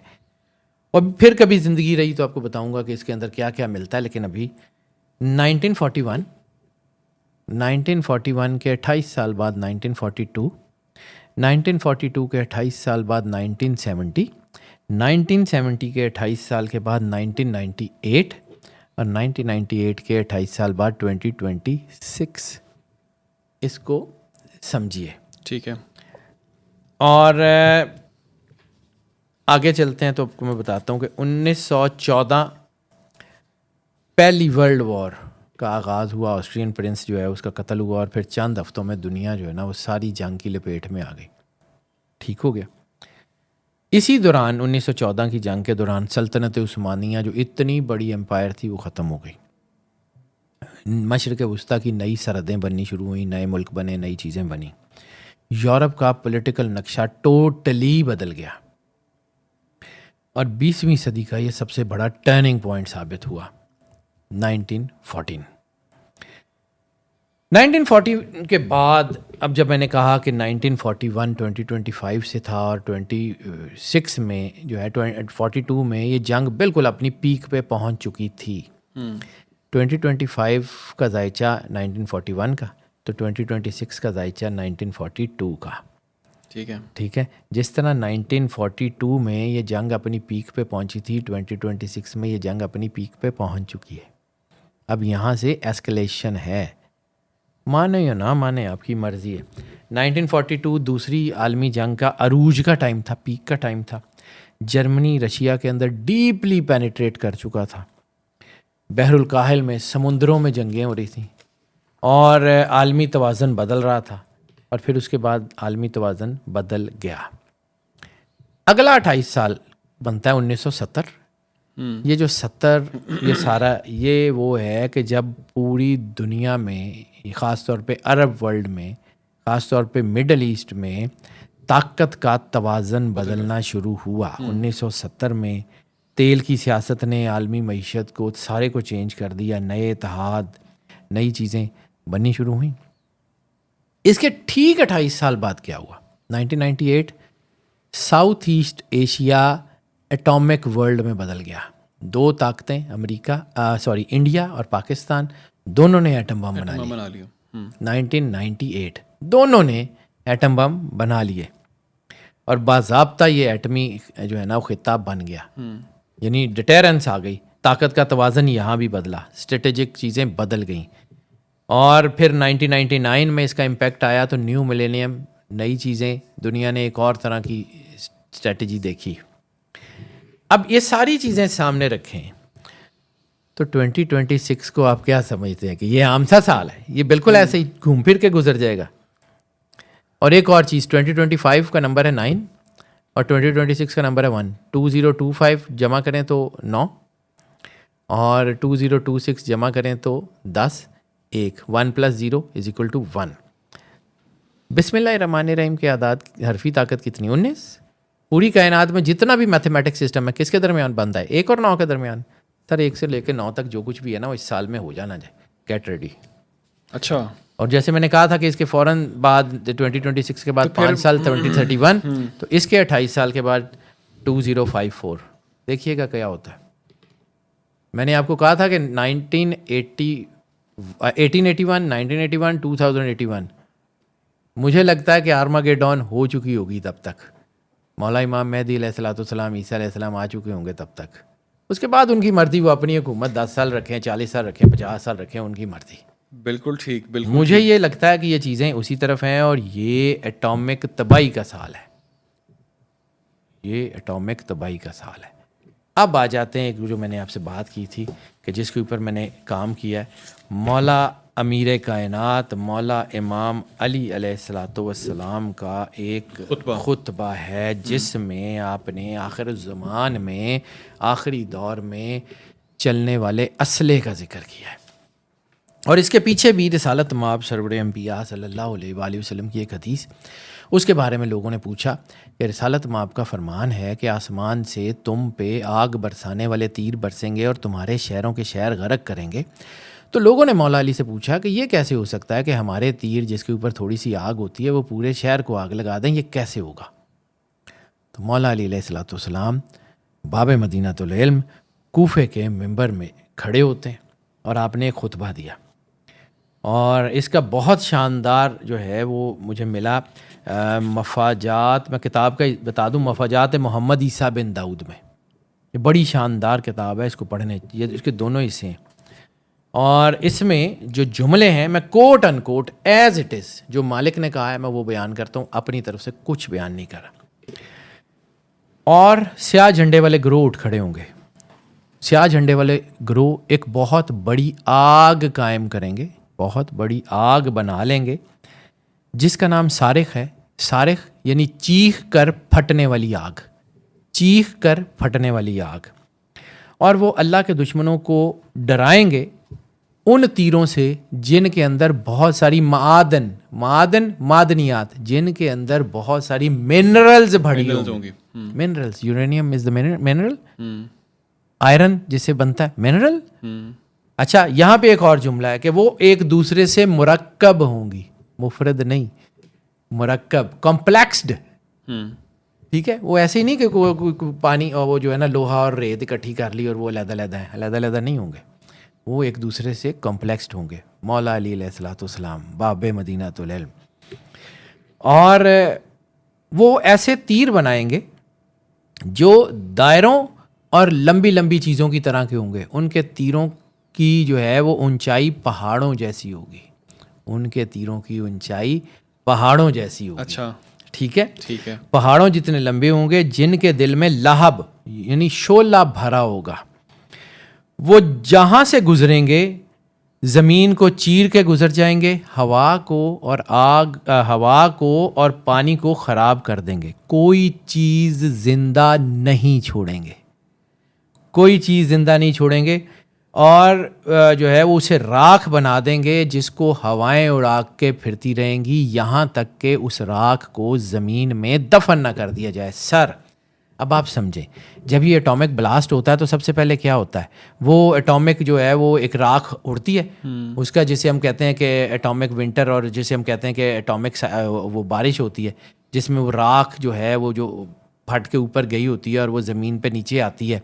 और फिर कभी ज़िंदगी रही तो आपको बताऊंगा कि इसके अंदर क्या क्या मिलता है। लेकिन अभी 1941 के 28 साल बाद 1942, 1942 के 28 साल बाद 1970, 1970 के 28 साल के बाद 1998 और 1998 के 28 साल बाद 2026। इसको समझिए, ठीक है। और आगे चलते हैं तो आपको मैं बताता हूँ कि 1914 पहली वर्ल्ड वॉर का आगाज़ हुआ, ऑस्ट्रियन प्रिंस जो है उसका कत्ल हुआ, और फिर चंद हफ्तों में दुनिया जो है ना वो सारी जंग की लपेट में आ गई, ठीक हो गया। इसी दौरान 1914 की जंग के दौरान सल्तनत उस्मानिया जो इतनी बड़ी एम्पायर थी वो ख़त्म हो गई। मशरिक़ वस्ता की नई सरहदें बननी शुरू हुई, नए मुल्क बने, नई चीज़ें बनी। यूरोप का पॉलिटिकल नक्शा टोटली बदल गया, और 20वीं सदी का ये सबसे बड़ा टर्निंग पॉइंट साबित हुआ 1940 के बाद। अब जब मैंने कहा कि 1941 2025 से था और 26 में जो है 42 में ये जंग बिल्कुल अपनी पीक पे पहुंच चुकी थी। 2025 का जायचा 1941 का, तो 2026 का जायचा 1942 का, ठीक है। जिस तरह 1942 में ये जंग अपनी पीक पे पहुंची थी, 2026 में ये जंग अपनी पीक पे पहुंच चुकी है। अब यहाँ से एस्केलेशन है, माने या ना माने आपकी मर्ज़ी है। 1942 दूसरी आलमी जंग का अरूज का टाइम था, पीक का टाइम था। जर्मनी रशिया के अंदर डीपली पेनिट्रेट कर चुका था, बहरुल काहिल में समुंदरों में जंगें हो रही थी, और आलमी तवाज़न बदल रहा था, और फिर उसके बाद आलमी तवाज़न बदल गया। अगला 28 साल बनता है 1970। ये जो 70 ये सारा ये वो है कि जब पूरी दुनिया में, ख़ास तौर पे अरब वर्ल्ड में, ख़ास तौर पे मिडल ईस्ट में ताकत का तवाज़न बदलना शुरू हुआ। 1970 में तेल की सियासत ने आलमी मईशत को सारे को चेंज कर दिया, नए इत्तेहाद, नई चीज़ें बननी शुरू हुई। इसके ठीक 28 साल बाद क्या हुआ? 1998 south east Asia atomic world में बदल गया। दो ताकतें इंडिया और पाकिस्तान, दोनों ने एटम बम बना लिया। 1998 दोनों ने एटम बम बना लिए और बाज़ाब्ता ये एटमी जो है ना वो खिताब बन गया, यानी डिटेरेंस आ गई, ताकत का तवाज़न यहाँ भी बदला, स्ट्रेटेजिक चीज़ें बदल गईं। और फिर 1999 में इसका इम्पैक्ट आया तो न्यू मिलेनियम, नई चीज़ें, दुनिया ने एक और तरह की स्ट्रेटजी देखी। अब ये सारी चीज़ें सामने रखें तो 2026 को आप क्या समझते हैं कि ये आम सा साल है, ये बिल्कुल ऐसे ही घूम फिर के गुजर जाएगा। और एक और चीज़, 2025 का नंबर है 9 और 2026 का नंबर है 1। 2025 जमा करें तो 9 और 2026 जमा करें तो 10, 1, 1 + 0 = 1। बिस्मिल्लाहिर्रहमानिर्रहीम के आदाद हरफी ताकत कितनी? 19। पूरी कायनात में जितना भी मैथमेटिक्स सिस्टम है किसके दरमियान बनता है? 1 और 9 के दरमियान। सर 1 से लेकर 9 तक जो कुछ भी है ना वो इस साल में हो जाना चाहिए। Get ready. अच्छा। और जैसे मैंने कहा था कि इसके फ़ौरन बाद 2026 के बाद 5 साल 2031, तो इसके 28 साल के बाद 2054। देखिएगा क्या होता है। मैंने आपको कहा था कि 1881, 1981, 2081, मुझे लगता है कि आर्मागेडॉन हो चुकी होगी तब तक। मौला इमाम मेहदी अलैहिस्सलाम, ईसा अलैहिस्सलाम आ चुके होंगे तब तक। उसके बाद उनकी मर्जी, वो अपनी हुकूमत 10 साल रखें, 40 साल रखें, 50 साल रखें, उनकी मर्जी। बिल्कुल ठीक, बिल्कुल। मुझे ये लगता है कि ये चीज़ें उसी तरफ हैं और ये एटॉमिक तबाही का साल है, ये एटॉमिक तबाही का साल है। अब आ जाते हैं जो मैंने आपसे बात की थी कि जिसके ऊपर मैंने काम किया है, मौला अमीर कायनात मौला इमाम अली अलैहिस्सलाम का एक खुतबा है जिसमें आपने आखिर ज़मान में, आखिरी दौर में चलने वाले असले का जिक्र किया है। और इसके पीछे भी रिसालत माब सरवर अंबिया सल्लल्लाहु अलैहि वसल्लम की एक हदीस, उसके बारे में लोगों ने पूछा कि रिसालत माब का फरमान है कि आसमान से तुम पे आग बरसाने वाले तीर बरसेंगे और तुम्हारे शहरों के शहर गरक करेंगे। तो लोगों ने मौला अली से पूछा कि ये कैसे हो सकता है कि हमारे तीर जिसके ऊपर थोड़ी सी आग होती है वो पूरे शहर को आग लगा दें, ये कैसे होगा? तो मौला अली अलैहिस्सलाम बाब मदीनतुल इल्म कूफे के मिंबर में खड़े होते हैं और आपने एक खुतबा दिया और इसका बहुत शानदार जो है वो मुझे मिला मफाजात, मैं किताब का बता दूं, मफाजात मोहम्मद ईसा बिन दाऊद में। ये बड़ी शानदार किताब है, इसको पढ़ने, ये इसके दोनों हिस्से हैं और इसमें जो जुमले हैं मैं quote unquote as it is जो मालिक ने कहा है मैं वो बयान करता हूँ, अपनी तरफ से कुछ बयान नहीं करा। और स्याह झंडे वाले गिरोह उठ खड़े होंगे, स्याह झंडे वाले गिरोह एक बहुत बड़ी आग कायम करेंगे, बहुत बड़ी आग बना लेंगे जिसका नाम सारिख है। सारिख यानी चीख कर फटने वाली आग, चीख कर फटने वाली आग। और वो अल्लाह के दुश्मनों को डराएंगे उन तीरों से जिनके अंदर बहुत सारी मादनियात, जिनके अंदर बहुत सारी मिनरल्स भरी होंगी। Minerals, uranium is the mineral, iron जिससे बनता है मिनरल। अच्छा, यहाँ पे एक और जुमला है कि वो एक दूसरे से मुरक्कब होंगी, मुफरद नहीं, मुरक्कब, कॉम्प्लेक्स्ड। ठीक है, वो ऐसे ही नहीं कि पानी और वो जो है ना लोहा और रेत इकट्ठी कर ली और वो अलग-अलग है, अलग-अलग नहीं होंगे, वो एक दूसरे से कॉम्प्लेक्स्ड होंगे। मौला अली अलैहिस्सलाम बाबे मदीनतुल इल्म। और वो ऐसे तीर बनाएंगे जो दायरों और लंबी लंबी चीज़ों की तरह के होंगे। उनके तीरों की जो है वो ऊंचाई पहाड़ों जैसी होगी, उनके तीरों की ऊंचाई पहाड़ों जैसी होगी। अच्छा, ठीक है, ठीक है। पहाड़ों जितने लंबे होंगे, जिनके दिल में लहब यानी शोला भरा होगा। वो जहाँ से गुजरेंगे ज़मीन को चीर के गुजर जाएंगे, हवा को और पानी को ख़राब कर देंगे, कोई चीज़ ज़िंदा नहीं छोड़ेंगे, कोई चीज़ ज़िंदा नहीं छोड़ेंगे। और जो है वो उसे राख बना देंगे जिसको हवाएं उड़ा के फिरती रहेंगी यहाँ तक कि उस राख को ज़मीन में दफन न कर दिया जाए। सर, अब आप समझें, जब ये एटॉमिक ब्लास्ट होता है तो सबसे पहले क्या होता है, वो एटॉमिक जो है वो एक राख उड़ती है, उसका जिसे हम कहते हैं कि एटॉमिक विंटर, और जिसे हम कहते हैं कि एटॉमिक वो बारिश होती है, जिसमें वो राख जो है वो जो फट के ऊपर गई होती है और वो ज़मीन पे नीचे आती है,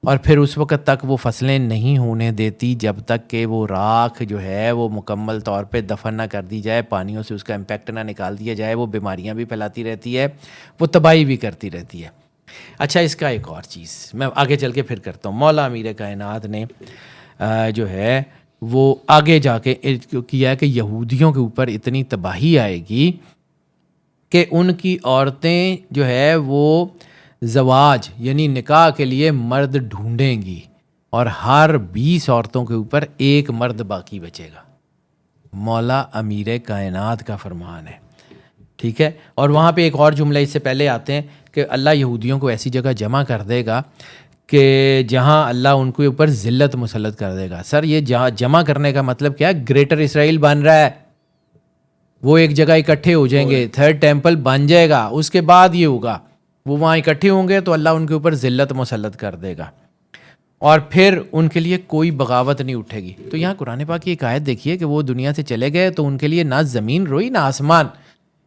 और फिर उस वक्त तक वो फसलें नहीं होने देती जब तक कि वो राख जो है वो मुकम्मल तौर पे दफन ना कर दी जाए, पानियों से उसका इम्पैक्ट ना निकाल दिया जाए। वो बीमारियां भी फैलाती रहती है, वो तबाही भी करती रहती है। अच्छा, इसका एक और चीज़ मैं आगे चल के फिर करता हूँ। मौला अमीर कायनात ने जो है वो आगे जाके किया कि यहूदियों के ऊपर इतनी तबाही आएगी कि उनकी औरतें जो है वो ज़वाज यानी निकाह के लिए मर्द ढूंढेंगी, और हर 20 औरतों के ऊपर एक मर्द बाकी बचेगा। मौला अमीर कायनात का फरमान है, ठीक है। और वहाँ पे एक और जुमला इससे पहले आते हैं कि अल्लाह यहूदियों को ऐसी जगह जमा कर देगा कि जहाँ अल्लाह उनके ऊपर ज़िल्लत मुसल्लत कर देगा। सर, ये जहाँ जमा करने का मतलब क्या है? ग्रेटर इसराइल बन रहा है, वो एक जगह इकट्ठे हो जाएंगे, थर्ड टेम्पल बन जाएगा, उसके बाद ये होगा, वो वहाँ इकट्ठे होंगे तो अल्लाह उनके ऊपर ज़िल्लत मुसल्लत कर देगा, और फिर उनके लिए कोई बगावत नहीं उठेगी। तो यहाँ कुरान पाक की एक आयत देखिए कि वो दुनिया से चले गए तो उनके लिए ना ज़मीन रोई ना आसमान,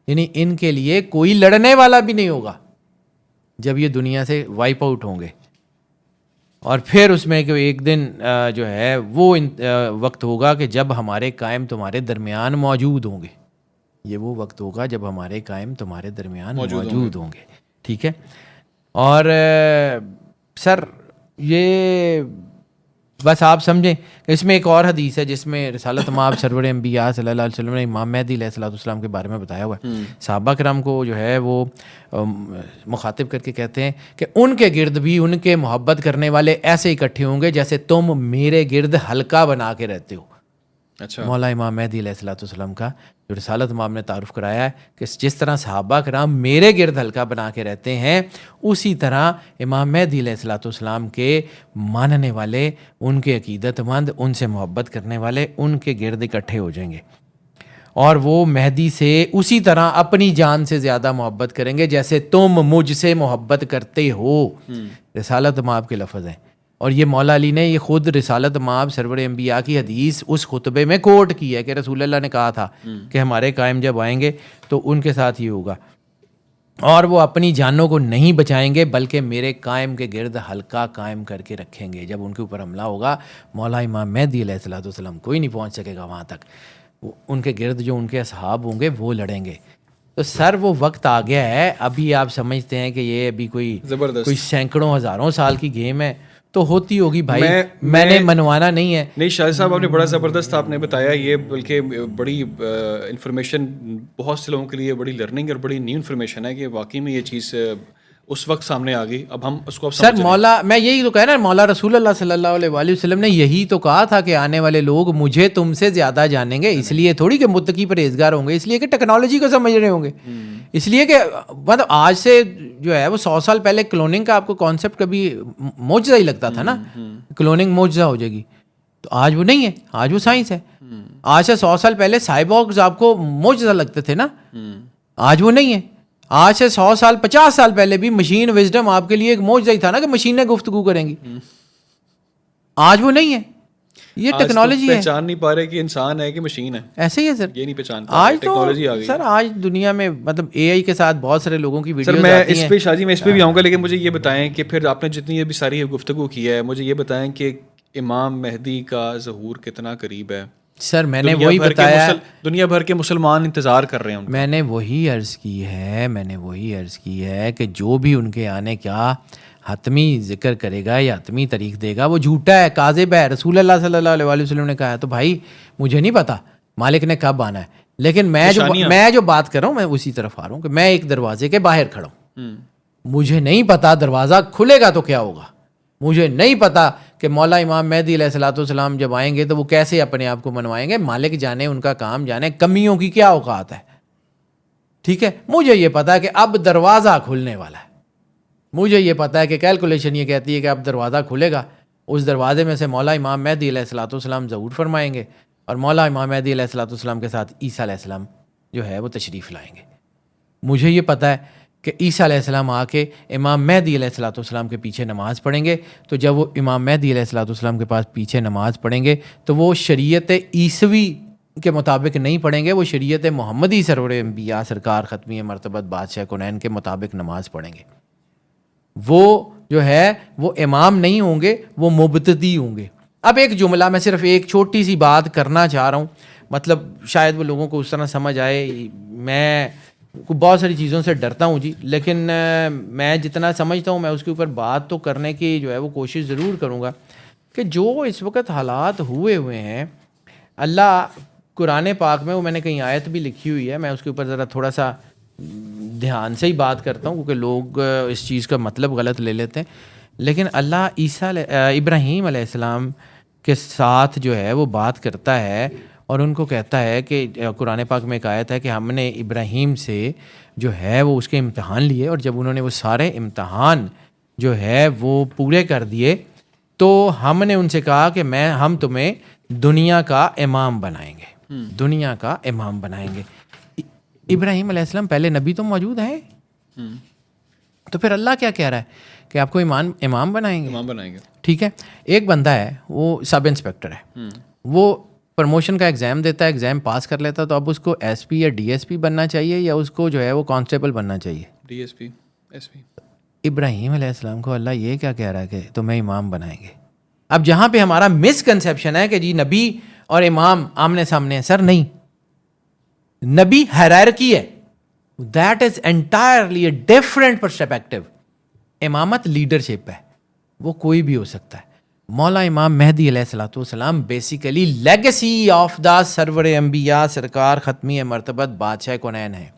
यानी इनके लिए कोई लड़ने वाला भी नहीं होगा जब ये दुनिया से वाइप आउट होंगे। और फिर उसमें कि एक दिन जो है वो वक्त होगा कि जब हमारे कायम तुम्हारे दरमियान मौजूद होंगे। ये वो वक्त होगा जब हमारे कायम तुम्हारे दरमियान मौजूद होंगे, ठीक है। और सर ये बस आप समझें कि इसमें एक और हदीस है जिसमें रिसालत माब सरवर अंबिया सल्लल्लाहु अलैहि वसल्लम ने इमाम मेहदी अलैहिस्सलाम के बारे में बताया हुआ है। सहाबा किराम को जो है वो मुखातिब करके कहते हैं कि उनके गिर्द भी उनके मोहब्बत करने वाले ऐसे इकट्ठे होंगे जैसे तुम मेरे गिर्द हल्का बना के रहते हो। अच्छा, मौला इमाम मेहदी अलैहिस्सलाम का जो रिसालत माब ने तारुफ कराया है कि जिस तरह सहाबा कराम मेरे गिर्द हल्का बना के रहते हैं, उसी तरह इमाम मेहदी अलैहिस्सलाम के मानने वाले, उनके अकीदतमंद, उनसे मोहब्बत करने वाले उनके गिर्द इकट्ठे हो जाएंगे, और वो मेहदी से उसी तरह अपनी जान से ज़्यादा मोहब्बत करेंगे जैसे तुम मुझसे मोहब्बत करते हो। रिसालत माब के लफ्ज़ हैं, और ये मौला अली ने ये खुद रिसालत माब सरवर अंबिया की हदीस उस खुतबे में कोट की है कि रसूलुल्लाह ने कहा था कि हमारे कायम जब आएंगे तो उनके साथ ये होगा, और वो अपनी जानों को नहीं बचाएंगे बल्कि मेरे कायम के गिर्द हल्का कायम करके रखेंगे। जब उनके ऊपर हमला होगा, मौला इमाम मेहदी अलैहिस्सलाम कोई नहीं पहुँच सकेगा वहाँ तक, उनके गिर्द जो उनके असहाब होंगे वो लड़ेंगे। तो सर वो वक्त आ गया है, अभी आप समझते हैं कि ये अभी कोई सैकड़ों हज़ारों साल की गेम है, तो होती होगी भाई, मैंने मनवाना नहीं है। नहीं शाहिद साहब, आपने बड़ा ज़बरदस्त आपने बताया ये, बल्कि बड़ी इन्फॉर्मेशन बहुत से लोगों के लिए बड़ी लर्निंग और बड़ी न्यू इन्फॉर्मेशन है कि वाकई में ये चीज़ उस वक्त सामने आ गई। अब हम उसको सर मौला, मैं यही तो कह रहा, मौला रसूलुल्लाह सल्लल्लाहु अलैहि वसल्लम ने यही तो कहा था कि आने वाले लोग मुझे तुमसे ज़्यादा जानेंगे, इसलिए थोड़ी कि मुत्तकी परहेजगार होंगे, इसलिए कि टेक्नोलॉजी को समझ रहे होंगे, इसलिए कि मतलब आज से जो है वो 100 साल पहले क्लोनिंग का आपको कॉन्सेप्ट कभी मौजज़ा ही लगता था ना, क्लोनिंग मौजज़ा हो जाएगी, तो आज वो नहीं है, आज वो साइंस है। आज से 100 साल पहले साइबॉर्ग्स आपको मौजज़ा लगते थे ना, आज वो नहीं है। आज से 100 साल 50 साल पहले भी मशीन विजडम आपके लिए एक मौजज़ा ही था ना कि मशीनें गुफ्तगू करेंगी, आज वो नहीं है। ये टेक्नोलॉजी है, पहचान नहीं पा रहे कि इंसान है कि मशीन है, ऐसे ही है सर, ये नहीं पहचान आज टेक्नोलॉजी आ तो गई। सर आज दुनिया में मतलब एआई के साथ बहुत सारे लोगों की वीडियोस मैं आती इस हैं। पे शाजी मैं इस पे भी आऊँगा, लेकिन मुझे ये बताएं कि फिर आपने जितनी अभी सारी गुफ्तगू की है, मुझे ये बताएं कि इमाम मेहदी का ज़हूर कितना करीब है। सर मैंने वही बताया, दुनिया भर के मुसलमान इंतज़ार कर रहे हैं उनका। मैंने वही अर्ज़ की है कि जो भी उनके आने का हतमी जिक्र करेगा या हतमी तरीक़ देगा वो झूठा है, काज़िब है। रसूलुल्लाह सल्लल्लाहु अलैहि वसल्लम ने कहा है, तो भाई मुझे नहीं पता मालिक ने कब आना है, लेकिन मैं जो बात कर रहा हूँ मैं उसी तरफ आ रहा हूँ कि मैं एक दरवाजे के बाहर खड़ा हूँ, मुझे नहीं पता दरवाज़ा खुलेगा तो क्या होगा, मुझे नहीं पता कि मौला इमाम मेहदी अलैहिस्सलाम जब आएंगे तो वो कैसे अपने आप को मनवाएंगे, मालिक जाने, उनका काम जाने, कमियों की क्या औकात है, ठीक है। मुझे ये पता है कि अब दरवाज़ा खुलने वाला है, मुझे ये पता है कि कैलकुलेशन ये कहती है कि अब दरवाज़ा खुलेगा, उस दरवाजे में से मौला इमाम मेहदी अलैहिस्सलाम ज़हूर फरमाएंगे, और मौला इमाम मेहदी अलैहिस्सलाम के साथ ईसा अलैहिस्सलाम जो है वो तशरीफ़ लाएंगे। मुझे ये पता है कि ईसा अलैहिस्सलाम आके इमाम मेहदी अलैहिस्सलाम के पीछे नमाज पढ़ेंगे। तो जब वो इमाम मेहदी अलैहिस्सलाम के पास पीछे नमाज पढ़ेंगे तो वो शरीयत ईसवी के मुताबिक नहीं पढ़ेंगे, वो शरीयत मोहम्मदी सरवर अंबिया सरकार ख़त्मी मरतबत बादशाह कुनैन के मुताबिक नमाज पढ़ेंगे। वो जो है वो इमाम नहीं होंगे, वो मुबतदी होंगे। अब एक जुमला, मैं सिर्फ एक छोटी सी बात करना चाह रहा हूँ, मतलब शायद वो लोगों को उस तरह समझ आए। मैं बहुत सारी चीज़ों से डरता हूँ जी, लेकिन मैं जितना समझता हूँ मैं उसके ऊपर बात तो करने की जो है वो कोशिश ज़रूर करूँगा कि जो इस वक्त हालात हुए हैं, अल्लाह कुरान पाक में, वो मैंने कहीं आयत भी लिखी हुई है, मैं उसके ऊपर ज़रा थोड़ा सा ध्यान से ही बात करता हूँ क्योंकि लोग इस चीज़ का मतलब गलत ले लेते हैं। लेकिन अल्लाह इब्राहीम अलैहिस्सलाम के साथ जो है वो बात करता है और उनको कहता है कि कुरान पाक में एक आयत है कि हमने इब्राहीम से जो है वो उसके इम्तहान लिए और जब उन्होंने वो सारे इम्तहान जो है वो पूरे कर दिए तो हमने उनसे कहा कि हम तुम्हें दुनिया का इमाम बनाएंगे, दुनिया का इमाम बनाएंगे। इब्राहीम अलैहिस्सलाम पहले नबी तो मौजूद हैं, तो फिर अल्लाह क्या कह रहा है कि आपको इमाम बनाएंगे। ठीक है, एक बंदा है वो सब इंस्पेक्टर है, वो प्रमोशन का एग्ज़ाम देता है, एग्ज़ाम पास कर लेता, तो अब उसको एसपी या डीएसपी बनना चाहिए या उसको जो है वो कांस्टेबल बनना चाहिए? DSP, SP. इब्राहीम अलैहिस्सलाम को अल्लाह ये क्या कह रहा है कि तुम्हें इमाम बनाएंगे। अब जहाँ पे हमारा मिसकंसेप्शन है कि जी नबी और इमाम आमने सामने है, सर नहीं, नबी हायरार्की है, that is entirely a different perspective. इमामत लीडरशिप है, वो कोई भी हो सकता है। मौला इमाम मेहदी अलैहिस्सलाम बेसिकली लेगेसी ऑफ द सरवर अंबिया सरकार ख़त्मी मरतबत बादशाह कुनैन है।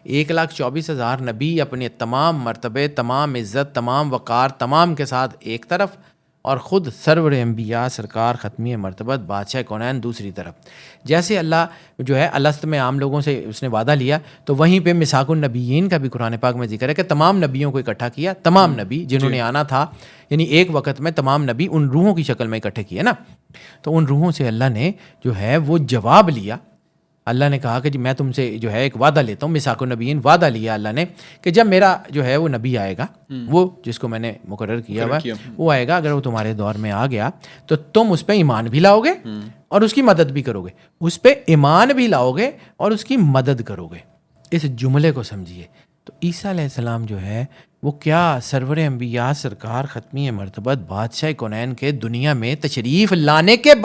1,24,000 नबी अपने तमाम मरतबे, तमाम इज़्ज़त, तमाम वक़ार, तमाम के साथ एक तरफ, और ख़ुद सरवर अंबिया सरकार ख़त्मी मरतबत बादशाह कुनैन दूसरी तरफ। जैसे अल्लाह जो है अलस्त में आम लोगों से उसने वादा लिया, तो वहीं पे मिसाकुन नबीयीन का भी कुरान पाक में जिक्र है कि तमाम नबियों को इकट्ठा किया, तमाम नबी जिन्होंने आना था, यानी एक वक्त में तमाम नबी उन रूहों की शक्ल में इकट्ठे किए ना। तो उन रूहों से अल्लाह ने जो है वो जवाब लिया। अल्लाह ने कहा कि जी मैं तुमसे जो है एक वादा लेता हूँ, मिसाकुन नबीयीन, वादा लिया अल्लाह ने कि जब मेरा जो है वो नबी आएगा, वो जिसको मैंने मुकर्रर किया हुआ वो आएगा, अगर वो तुम्हारे दौर में आ गया तो तुम उस पर ईमान भी लाओगे और उसकी मदद भी करोगे, उस पर ईमान भी लाओगे और उसकी मदद करोगे। इस जुमले को समझिए। तो ईसा अलैहिस्सलाम जो है वो क्या सरवर अंबिया सरकार ख़त्मी मरतबत बादशाह कुनैन के दुनिया में तशरीफ़ लाने के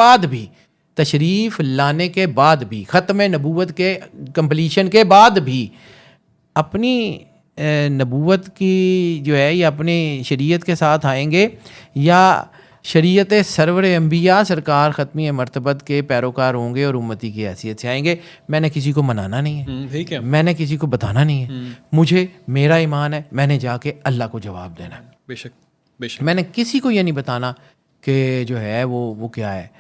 बाद भी ख़त्म नबूवत के कंप्लीशन के बाद भी अपनी नबूवत की जो है या अपनी शरीयत के साथ आएंगे या शरीयत सरवर अंबिया सरकार ख़त्मी मरतबत के पैरोकार होंगे और उम्मती की हैसियत से आएंगे? मैंने किसी को मनाना नहीं है, ठीक है, मैंने किसी को बताना नहीं है, मुझे मेरा ईमान है, मैंने जाके अल्लाह को जवाब देना है। बेशक मैंने किसी को ये नहीं बताना कि जो है वो क्या है।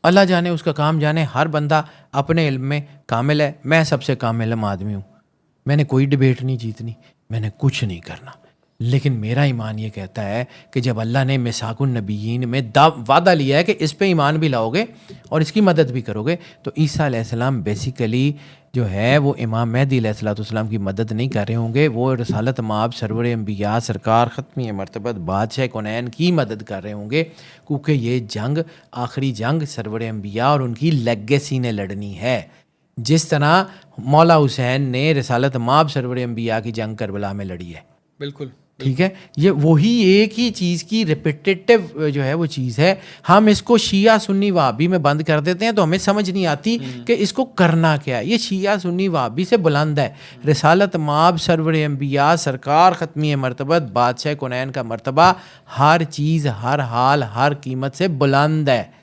अल्लाह जाने, उसका काम जाने। हर बंदा अपने इल्म में कामिल है, मैं सबसे कामिल इल्म आदमी हूँ, मैंने कोई डिबेट नहीं जीतनी, मैंने कुछ नहीं करना। लेकिन मेरा ईमान ये कहता है कि जब अल्लाह ने मिसाकुन नबीयीन में वादा लिया है कि इस पे ईमान भी लाओगे और इसकी मदद भी करोगे, तो ईसा अलैहिस्सलाम बेसिकली जो है वो इमाम मेहदी अलैहिस्सलाम की मदद नहीं कर रहे होंगे, वो रसालत माब सरवर अंबिया सरकार ख़त्मी मरतबत बादशाह कुनैन की मदद कर रहे होंगे, क्योंकि ये जंग आखिरी जंग सरवर अंबिया और उनकी लेगेसी ने लड़नी है। जिस तरह मौला हुसैन ने रसालत माब सरवर अंबिया की जंग करबला में लड़ी है। बिल्कुल ठीक है, ये वही एक ही चीज़ की रिपीटेटिव जो है वो चीज़ है। हम इसको शिया सुन्नी वहाबी में बंद कर देते हैं तो हमें समझ नहीं आती कि इसको करना क्या है। ये शिया सुन्नी वहाबी से बुलंद है। रिसालत माब सरवर अंबिया सरकार ख़त्मी मरतबत बादशाह कुनैन का मरतबा हर चीज़, हर हाल, हर कीमत से बुलंद है।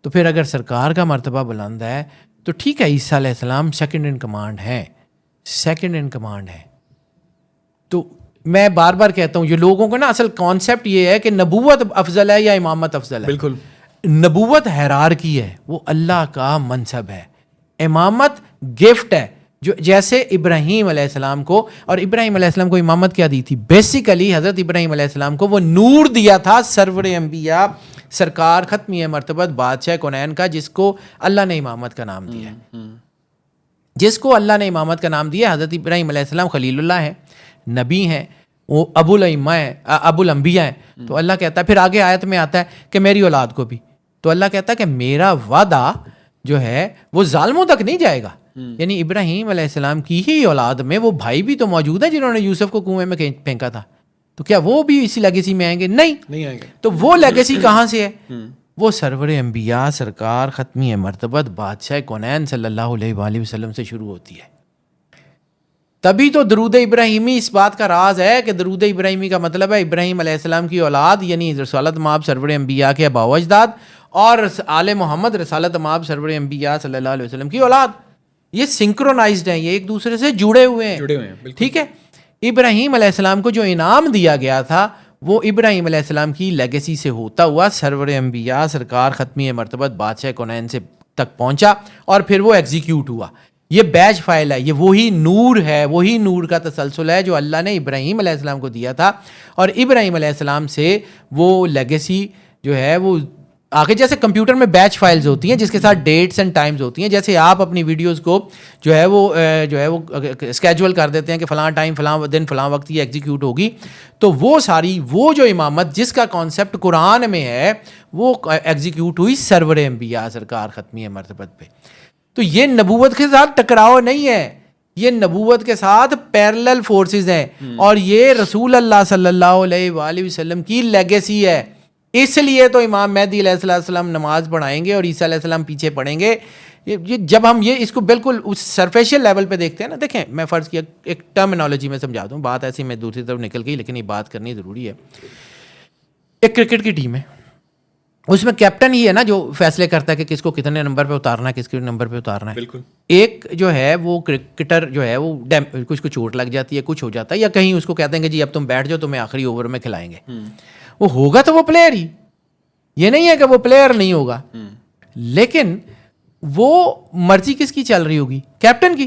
तो फिर अगर सरकार का मरतबा बुलंद है तो ठीक है, ईसा अलैहिस्सलाम सेकंड इन कमांड है। तो मैं बार बार कहता हूँ, ये लोगों को ना असल कॉन्सेप्ट ये है कि नबूवत अफजल है या इमामत अफजल है। बिल्कुल, नबूवत हैरारकी है, वो अल्लाह का मनसब है। इमामत गिफ्ट है, जो जैसे इब्राहीम अलैहिस्सलाम को, और इब्राहीम अलैहिस्सलाम को इमामत क्या दी थी? बेसिकली हज़रत इब्राहीम अलैहिस्सलाम को वो नूर दिया था सरवर अंबिया सरकार ख़त्मी मरतबत बादशाह कुनैन का, जिसको अल्लाह ने इमामत का नाम दिया है। जिसको अल्लाह ने इमामत का नाम दिया। हज़रत इब्राहीम अलैहिस्सलाम खलीलुल्लाह हैं, नबी हैं, वो अबुल अइम्मा हैं, अबुल अंबिया हैं। तो अल्लाह कहता है, फिर आगे आयत में आता है कि मेरी औलाद को भी, तो अल्लाह कहता है कि मेरा वादा जो है वो जालिमों तक नहीं जाएगा। यानी इब्राहीम अलैहिस्सलाम की ही औलाद में वो भाई भी तो मौजूद है जिन्होंने यूसुफ को कुएं में फेंका था, तो क्या वो भी इसी लेगेसी में आएंगे? नहीं आएंगे। तो वो लेगेसी कहाँ से है? वो सरवर अंबिया सरकार ख़त्मी मर्तबत बादशाह कौनैन सल्लल्लाहु अलैहि वसल्लम से शुरू होती है। तभी तो दरूद इब्राहिमी इस बात का राज है कि दरूद इब्राहिमी का मतलब है इब्राहीम अलैहिस्सलाम की औलाद, यानी रसालत माब सरवर अंबिया के अबा व अजदाद, और आले मोहम्मद रसालत माब सरवर अंबिया सल्लल्लाहु अलैहि वसल्लम की औलाद। ये सिंक्रोनाइज्ड हैं, ये एक दूसरे से जुड़े हुए हैं। ठीक है। इब्राहीम अलैहिस्सलाम को जो इनाम दिया गया था वो इब्राहीम अलैहिस्सलाम की लेगेसी से होता हुआ सरवर अंबिया सरकार ख़त्मी मर्तबत बादशाह कौनैन से तक पहुंचा और फिर वो एग्जीक्यूट हुआ। ये बैच फाइल है, ये वही नूर है, वही नूर का तसलसल है जो अल्लाह ने इब्राहीम अलैहिस्सलाम को दिया था। और इब्राहीम अलैहिस्सलाम से वो लेगेसी जो है वो आगे, जैसे कंप्यूटर में बैच फाइल्स होती हैं जिसके साथ डेट्स एंड टाइम्स होती हैं, जैसे आप अपनी वीडियोस को जो है वो स्केजुअल कर देते हैं कि फ़लाँ टाइम फ़लाँ दिन फ़लाँ वक्त ये एग्जीक्यूट होगी, तो वो सारी वो जो इमामत जिसका कॉन्सेप्ट कुरान में है वो एग्जीक्यूट हुई सरवर अंबिया सरकार ख़त्मी मर्तबत पे। तो ये नबूवत के साथ टकराव नहीं है, ये नबूवत के साथ पैरेलल फोर्सेस हैं और ये रसूल अल्लाह सल्लल्लाहु अलैहि वसल्लम की लेगेसी है। इसलिए तो इमाम मेहदी अलैहिस्सलाम नमाज पढ़ाएंगे और ईसा अलैहिस्सलाम पीछे पढ़ेंगे। ये जब हम ये इसको बिल्कुल उस सरफेशियल लेवल पे देखते हैं ना, देखें मैं फ़र्ज़ किया एक टर्मिनोलॉजी में समझा दूँ, बात ऐसी मैं दूसरी तरफ निकल गई लेकिन ये बात करनी ज़रूरी है। एक क्रिकेट की टीम है, उसमें कैप्टन ही है ना जो फैसले करता है कि किसको कितने नंबर पे उतारना है, किसके नंबर पे उतारना है। बिल्कुल। एक जो है वो क्रिकेटर जो है वो कुछ को चोट लग जाती है, कुछ हो जाता है, या कहीं उसको कहते हैं कि जी अब तुम बैठ जाओ, तुम्हें आखिरी ओवर में खिलाएंगे। वो होगा तो वो प्लेयर ही, ये नहीं है कि वो प्लेयर नहीं होगा, लेकिन वो मर्जी किसकी चल रही होगी? कैप्टन की।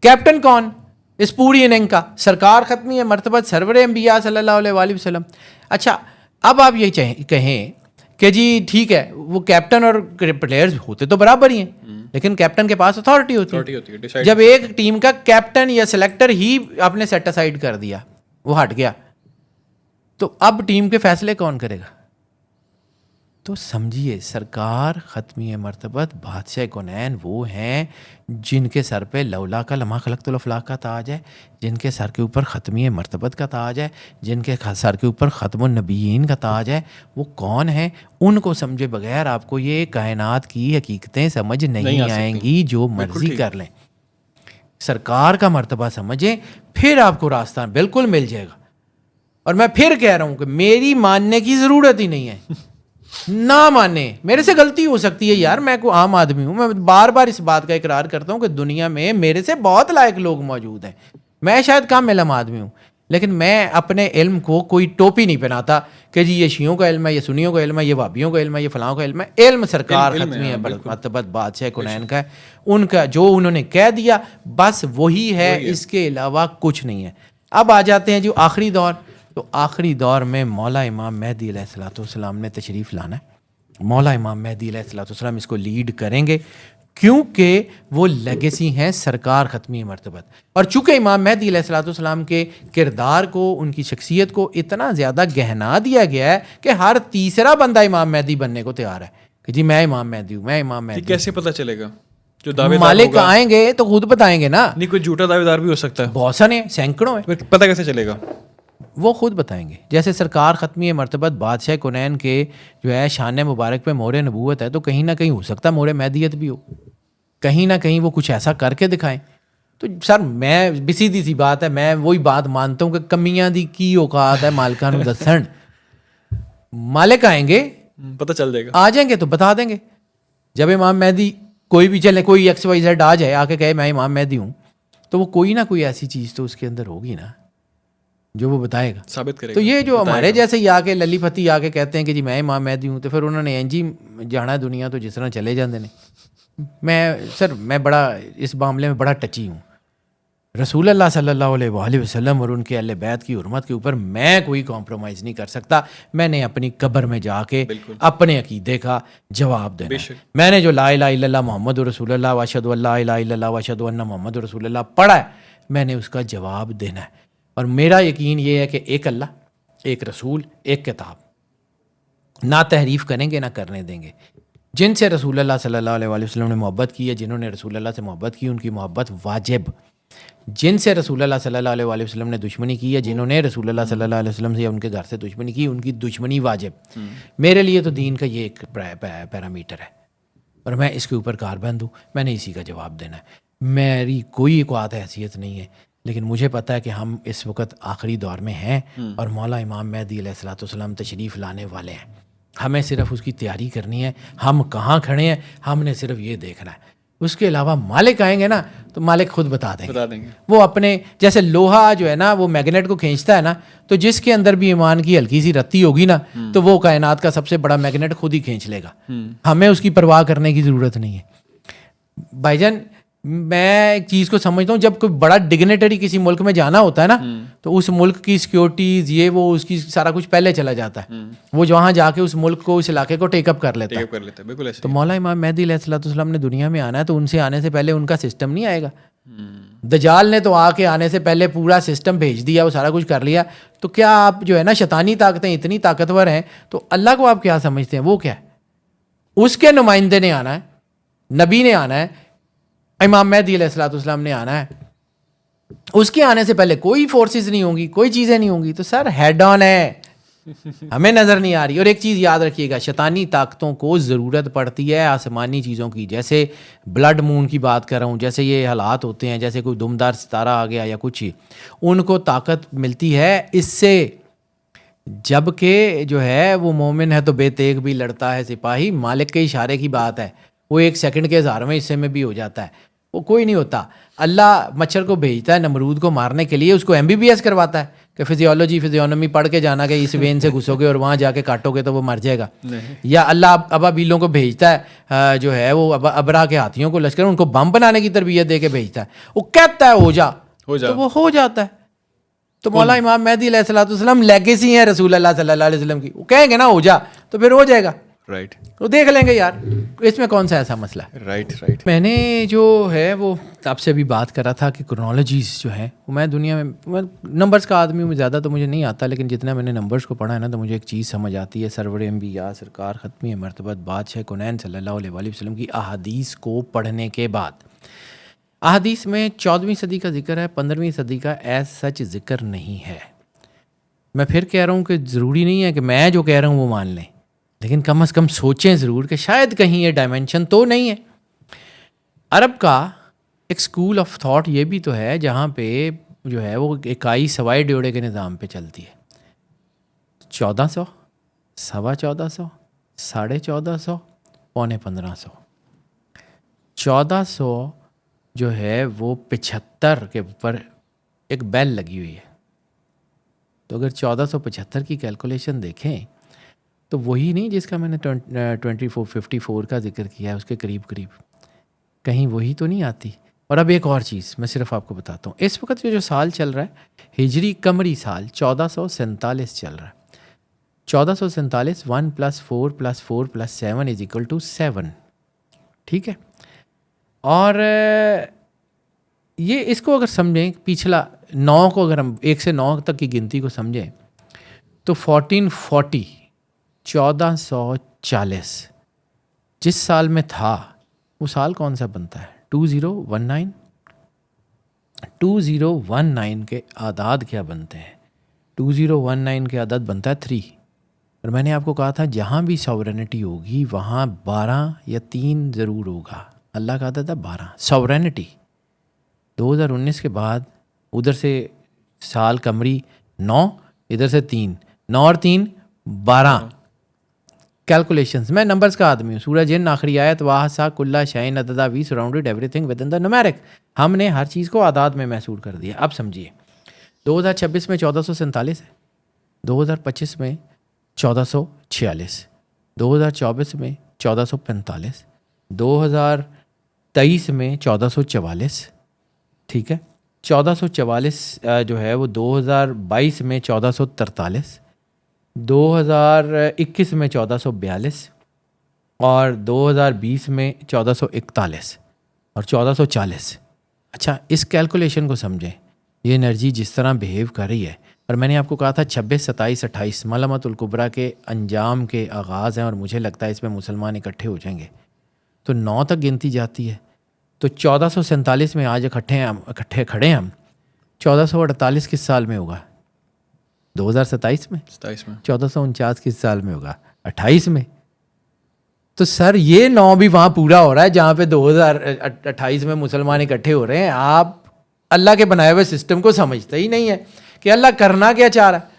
कैप्टन कौन? इस पूरी इनिंग का सरकार ख़त्मी है मर्तबत सरवर अंबिया सल्लल्लाहु अलैहि वसल्लम। अच्छा, अब आप ये कहें कि जी ठीक है वो कैप्टन और प्लेयर्स होते तो बराबर ही हैं, लेकिन कैप्टन के पास अथॉरिटी होती है। जब एक टीम का कैप्टन या सिलेक्टर ही आपने सेट असाइड कर दिया, वो हट गया, तो अब टीम के फैसले कौन करेगा? तो समझिए सरकार ख़त्मी मर्तबत बादशाह कौनैन वो हैं जिनके सर पे लौला का लम्हा खलक़तुल अफ़लाक का ताज है, जिनके सर के ऊपर ख़त्मी मर्तबत का ताज है, जिनके सर के ऊपर ख़त्मुन नबीयीन का ताज है। वो कौन है? उनको समझे बगैर आपको ये कायनात की हकीकतें समझ नहीं आएंगी, जो मर्जी कर लें। सरकार का मर्तबा समझें, फिर आपको रास्ता बिल्कुल मिल जाएगा। और मैं फिर कह रहा हूँ कि मेरी मानने की ज़रूरत ही नहीं है, ना माने, मेरे से गलती हो सकती है यार, मैं कोई आम आदमी हूँ। मैं बार बार इस बात का इकरार करता हूँ कि दुनिया में मेरे से बहुत लायक लोग मौजूद हैं, मैं शायद कम इल्म आदमी हूँ, लेकिन मैं अपने इल्म को कोई टोपी नहीं पहनाता कि जी ये शियों का इल्म है, ये सुन्नियों का इल्म है, ये वाबियों का इल्म है, ये फलाओं का इल्म है। इल्म सरकार ख़त्मी है मर्तबत बादशाह कौनैन का है, उनका जो उन्होंने कह दिया बस वही है, इसके अलावा कुछ नहीं है। अब आ जाते हैं जो आखिरी दौर। तो आखिरी दौर में मौला इमाम मेहदी अलैहिस्सलाम ने तशरीफ़ लाना है। मौला इमाम मेहदी अलैहिस्सलाम इसको लीड करेंगे क्योंकि वो लेगेसी हैं सरकार ख़त्मी मर्तबत। और चूँकि इमाम मेहदी अलैहिस्सलाम के किरदार को, उनकी शख्सियत को इतना ज़्यादा गहना दिया गया है कि हर तीसरा बंदा इमाम मेहदी बनने को तैयार है कि जी मैं इमाम मेहदी हूँ, मैं इमाम मेहदी। कैसे पता चलेगा? जो दावेदार मालिक आएंगे तो खुद बताएंगे ना। नहीं, कोई झूठा दावेदार भी हो सकता है, बहुत सारे सैकड़ों है। पता कैसे चलेगा? वो खुद बताएंगे। जैसे सरकार ख़त्मी मर्तबत बादशाह कौनैन के जो है शान मुबारक पे मोहर नबूवत है, तो कहीं ना कहीं हो सकता है मोहर मेहदियत भी हो, कहीं ना कहीं वो कुछ ऐसा करके दिखाएं। तो सर मैं भी सीधी सी बात है, मैं वही बात मानता हूँ कि कमियां दी की औकात है मालिका नूं दस्सण। मालिक आएंगे पता चल जाएगा, आ जाएंगे तो बता देंगे। जब इमाम मेहदी कोई भी चले, कोई XYZ आ जाए आके कहे मैं इमाम मेहदी हूँ, तो वो कोई ना कोई ऐसी चीज़ तो उसके अंदर होगी ना जो वो बताएगा, साबित करेगा। तो ये जो हमारे जैसे ही आके लली फती आके कहते हैं कि जी मैं इमाम मेहदी हूँ, तो फिर उन्होंने इंजी जाना दुनिया तो जिस तरह चले जाते हैं। मैं बड़ा इस मामले में बड़ा टची हूँ। रसूल अल्लाह सल्लल्लाहु अलैहि वसल्लम और उनके अहले बैत की हुर्मत के ऊपर मैं कोई कॉम्प्रोमाइज़ नहीं कर सकता। मैंने अपनी कब्र में जाके अपने अकीदे का जवाब देना है। मैंने जो ला इलाहा इल्लल्लाह मुहम्मदुर रसूलुल्लाह व अशहदु अल्ला इलाहा इल्लल्लाह व अशहदु अन्ना मुहम्मदुर रसूलुल्लाह पढ़ा है, मैंने उसका जवाब देना है। और मेरा यकीन ये है कि एक अल्लाह, एक रसूल, एक किताब, ना तहरीफ करेंगे ना करने देंगे। जिनसे रसूल अल्लाह सल्लल्लाहु अलैहि वसल्लम ने मोहब्बत की है, जिन्होंने रसूल अल्लाह से मोहब्बत की, उनकी मोहब्बत वाजिब। जिनसे रसूल अल्लाह सल्लल्लाहु अलैहि वसल्लम ने दुश्मनी की है, जिन्होंने रसूल अल्लाह सल्लल्लाहु अलैहि वसल्लम से या उनके घर से दुश्मनी की, उनकी दुश्मनी वाजिब। मेरे लिए तो दीन का ये एक पैरामीटर है और मैं इसके ऊपर कारबंद हूँ। मैंने इसी का जवाब देना है। मेरी कोई औकात हैसियत नहीं है, लेकिन मुझे पता है कि हम इस वक्त आखिरी दौर में हैं और मौला इमाम मेहदी अलैहिस्सलाम तशरीफ़ लाने वाले हैं। हमें सिर्फ उसकी तैयारी करनी है। हम कहाँ खड़े हैं हमने सिर्फ ये देखना है। उसके अलावा मालिक आएंगे ना तो मालिक खुद बता देंगे। वो अपने जैसे लोहा जो है ना वो मैग्नेट को खींचता है ना, तो जिसके अंदर भी ईमान की हल्की सी रत्ती होगी ना तो वो कायनात का सबसे बड़ा मैग्नेट खुद ही खींच लेगा। हमें उसकी परवाह करने की ज़रूरत नहीं है। भाईजान, मैं एक चीज़ को समझता हूँ, जब कोई बड़ा डिग्नेटरी किसी मुल्क में जाना होता है ना तो उस मुल्क की सिक्योरिटीज़ ये वो उसकी सारा कुछ पहले चला जाता है। वो वहाँ जाके उस मुल्क को, उस इलाके को टेकअप कर लेता है। बिल्कुल ऐसे। तो मौला इमाम मेहदी अलैहिस्सलाम ने दुनिया में आना है तो उनसे आने से पहले उनका सिस्टम नहीं आएगा। दजाल ने तो आके आने से पहले पूरा सिस्टम भेज दिया, वो सारा कुछ कर लिया। तो क्या आप जो है ना शैतानी ताकतें इतनी ताकतवर हैं तो अल्लाह को आप क्या समझते हैं? वो क्या है? उसके नुमाइंदे ने आना है, नबी ने आना है, इमाम मेहदी अलैहिस्सलाम ने आना है। उसके आने से पहले कोई फोर्सेस नहीं होंगी, कोई चीज़ें नहीं होंगी। तो सर हेड ऑन है, हमें नज़र नहीं आ रही। और एक चीज़ याद रखिएगा, शैतानी ताकतों को ज़रूरत पड़ती है आसमानी चीज़ों की। जैसे ब्लड मून की बात कर रहा हूँ, जैसे ये हालात होते हैं, जैसे कोई दुमदार सितारा आ गया या कुछ ही, उनको ताकत मिलती है इससे। जबकि जो है वो मोमिन है तो बेतेग भी लड़ता है सिपाही, मालिक के इशारे की बात है। वो 1 सेकंड के 1000वें हिस्से में भी हो जाता है, वो कोई नहीं होता। अल्लाह मच्छर को भेजता है नमरूद को मारने के लिए, उसको MBBS करवाता है कि फिजियोनॉमी पढ़ के जाना कि इस वेन से घुसोगे और वहाँ जाके काटोगे तो वो मर जाएगा। या अल्लाह अबाबीलों को भेजता है जो है वो अबरा के हाथियों को लश्कर, उनको बम बनाने की तरबियत दे के भेजता है। वो कहता है हो जा तो वो हो जाता है। तो मौला इमाम मेहदी अलैहिस्सलाम लेगेसी है रसूल अल्लाह सल्लल्लाहु अलैहि वसल्लम की। वो कहेंगे ना हो जा तो फिर हो जाएगा। राइट, तो देख लेंगे यार, इसमें कौन सा ऐसा मसला है। राइट। मैंने जो है वो आपसे भी बात कर रहा था कि क्रोनोलॉजीज जो है वो, मैं दुनिया में नंबर्स का आदमी हूँ, ज़्यादा तो मुझे नहीं आता, लेकिन जितना मैंने नंबर्स को पढ़ा है ना तो मुझे एक चीज़ समझ आती है। सरवर अंबिया सरकार ख़त्मी मरतबत बादशाह कुनैन सल्लल्लाहु अलैहि वसल्लम की अहादीस को पढ़ने के बाद, अहादीस में 14वीं सदी का जिक्र है, 15वीं सदी का एज सच जिक्र नहीं है। मैं फिर कह रहा हूँ कि ज़रूरी नहीं है कि मैं जो कह रहा हूँ वो मान लें, लेकिन कम से कम सोचें ज़रूर कि शायद कहीं ये डायमेंशन तो नहीं है। अरब का एक स्कूल ऑफ थॉट ये भी तो है जहाँ पे जो है वो इकाई सवाई ड्योड़े के निज़ाम पे चलती है। 1400, 1450, 1450, पौने 1500। 1400 जो है वो 75 के ऊपर एक बेल लगी हुई है। तो अगर 1475 की कैलकुलेशन देखें तो वही नहीं जिसका मैंने 2454 का जिक्र किया है, उसके करीब करीब कहीं वही तो नहीं आती। और अब एक और चीज़ मैं सिर्फ आपको बताता हूँ, इस वक्त जो साल चल रहा है हिजरी कमरी साल 1447 चल रहा है। 1447 1 + 4 + 4 + 7 = 7, ठीक है। और ये इसको अगर समझें, पिछला 9 को अगर हम 1 से 9 तक की गिनती को समझें तो 1440 1440 जिस साल में था वो साल कौन सा बनता है? 2019। 2019 के आदाद क्या बनते हैं? 2019 के आदाद बनता है 3। और मैंने आपको कहा था जहाँ भी सॉवरेनिटी होगी वहाँ 12 या 3 ज़रूर होगा। अल्लाह कहता था 12 सॉवरेनिटी। 2019 के बाद उधर से साल कमरी 9, इधर से 3, 9 और 3 12 कैलकुलेशंस। मैं नंबर्स का आदमी हूँ। सूरज जिन आखिरी आयत वाह सा कुल्ला शाइन अददा we surrounded everything within the numeric. हमने हर चीज़ को आदाद में महसूर कर दिया। अब समझिए 2026 में 1447 है, 2025 में 1446, 2024 में 1445, 2023 में 1444, ठीक है, 1444 जो है वो 2022 में 1443, 2021 में 1442 और 2020 में 1441 और 1440। अच्छा, इस कैलकुलेशन को समझें, ये एनर्जी जिस तरह बिहेव कर रही है। और मैंने आपको कहा था 26, 27, 28 मलामतुल कुबरा के अंजाम के आगाज़ हैं और मुझे लगता है इसमें मुसलमान इकट्ठे हो जाएंगे। तो 9 तक गिनती जाती है। तो 1447 में आज इकट्ठे खड़े हैं हम। 1448 किस साल में होगा? 2027 में। 27 में। 1449 किस साल में होगा? 28 में। तो सर ये 9 भी वहाँ पूरा हो रहा है जहाँ पे 2028 में मुसलमान इकट्ठे हो रहे हैं। आप अल्लाह के बनाए हुए सिस्टम को समझते ही नहीं है कि अल्लाह करना क्या चाह रहा है।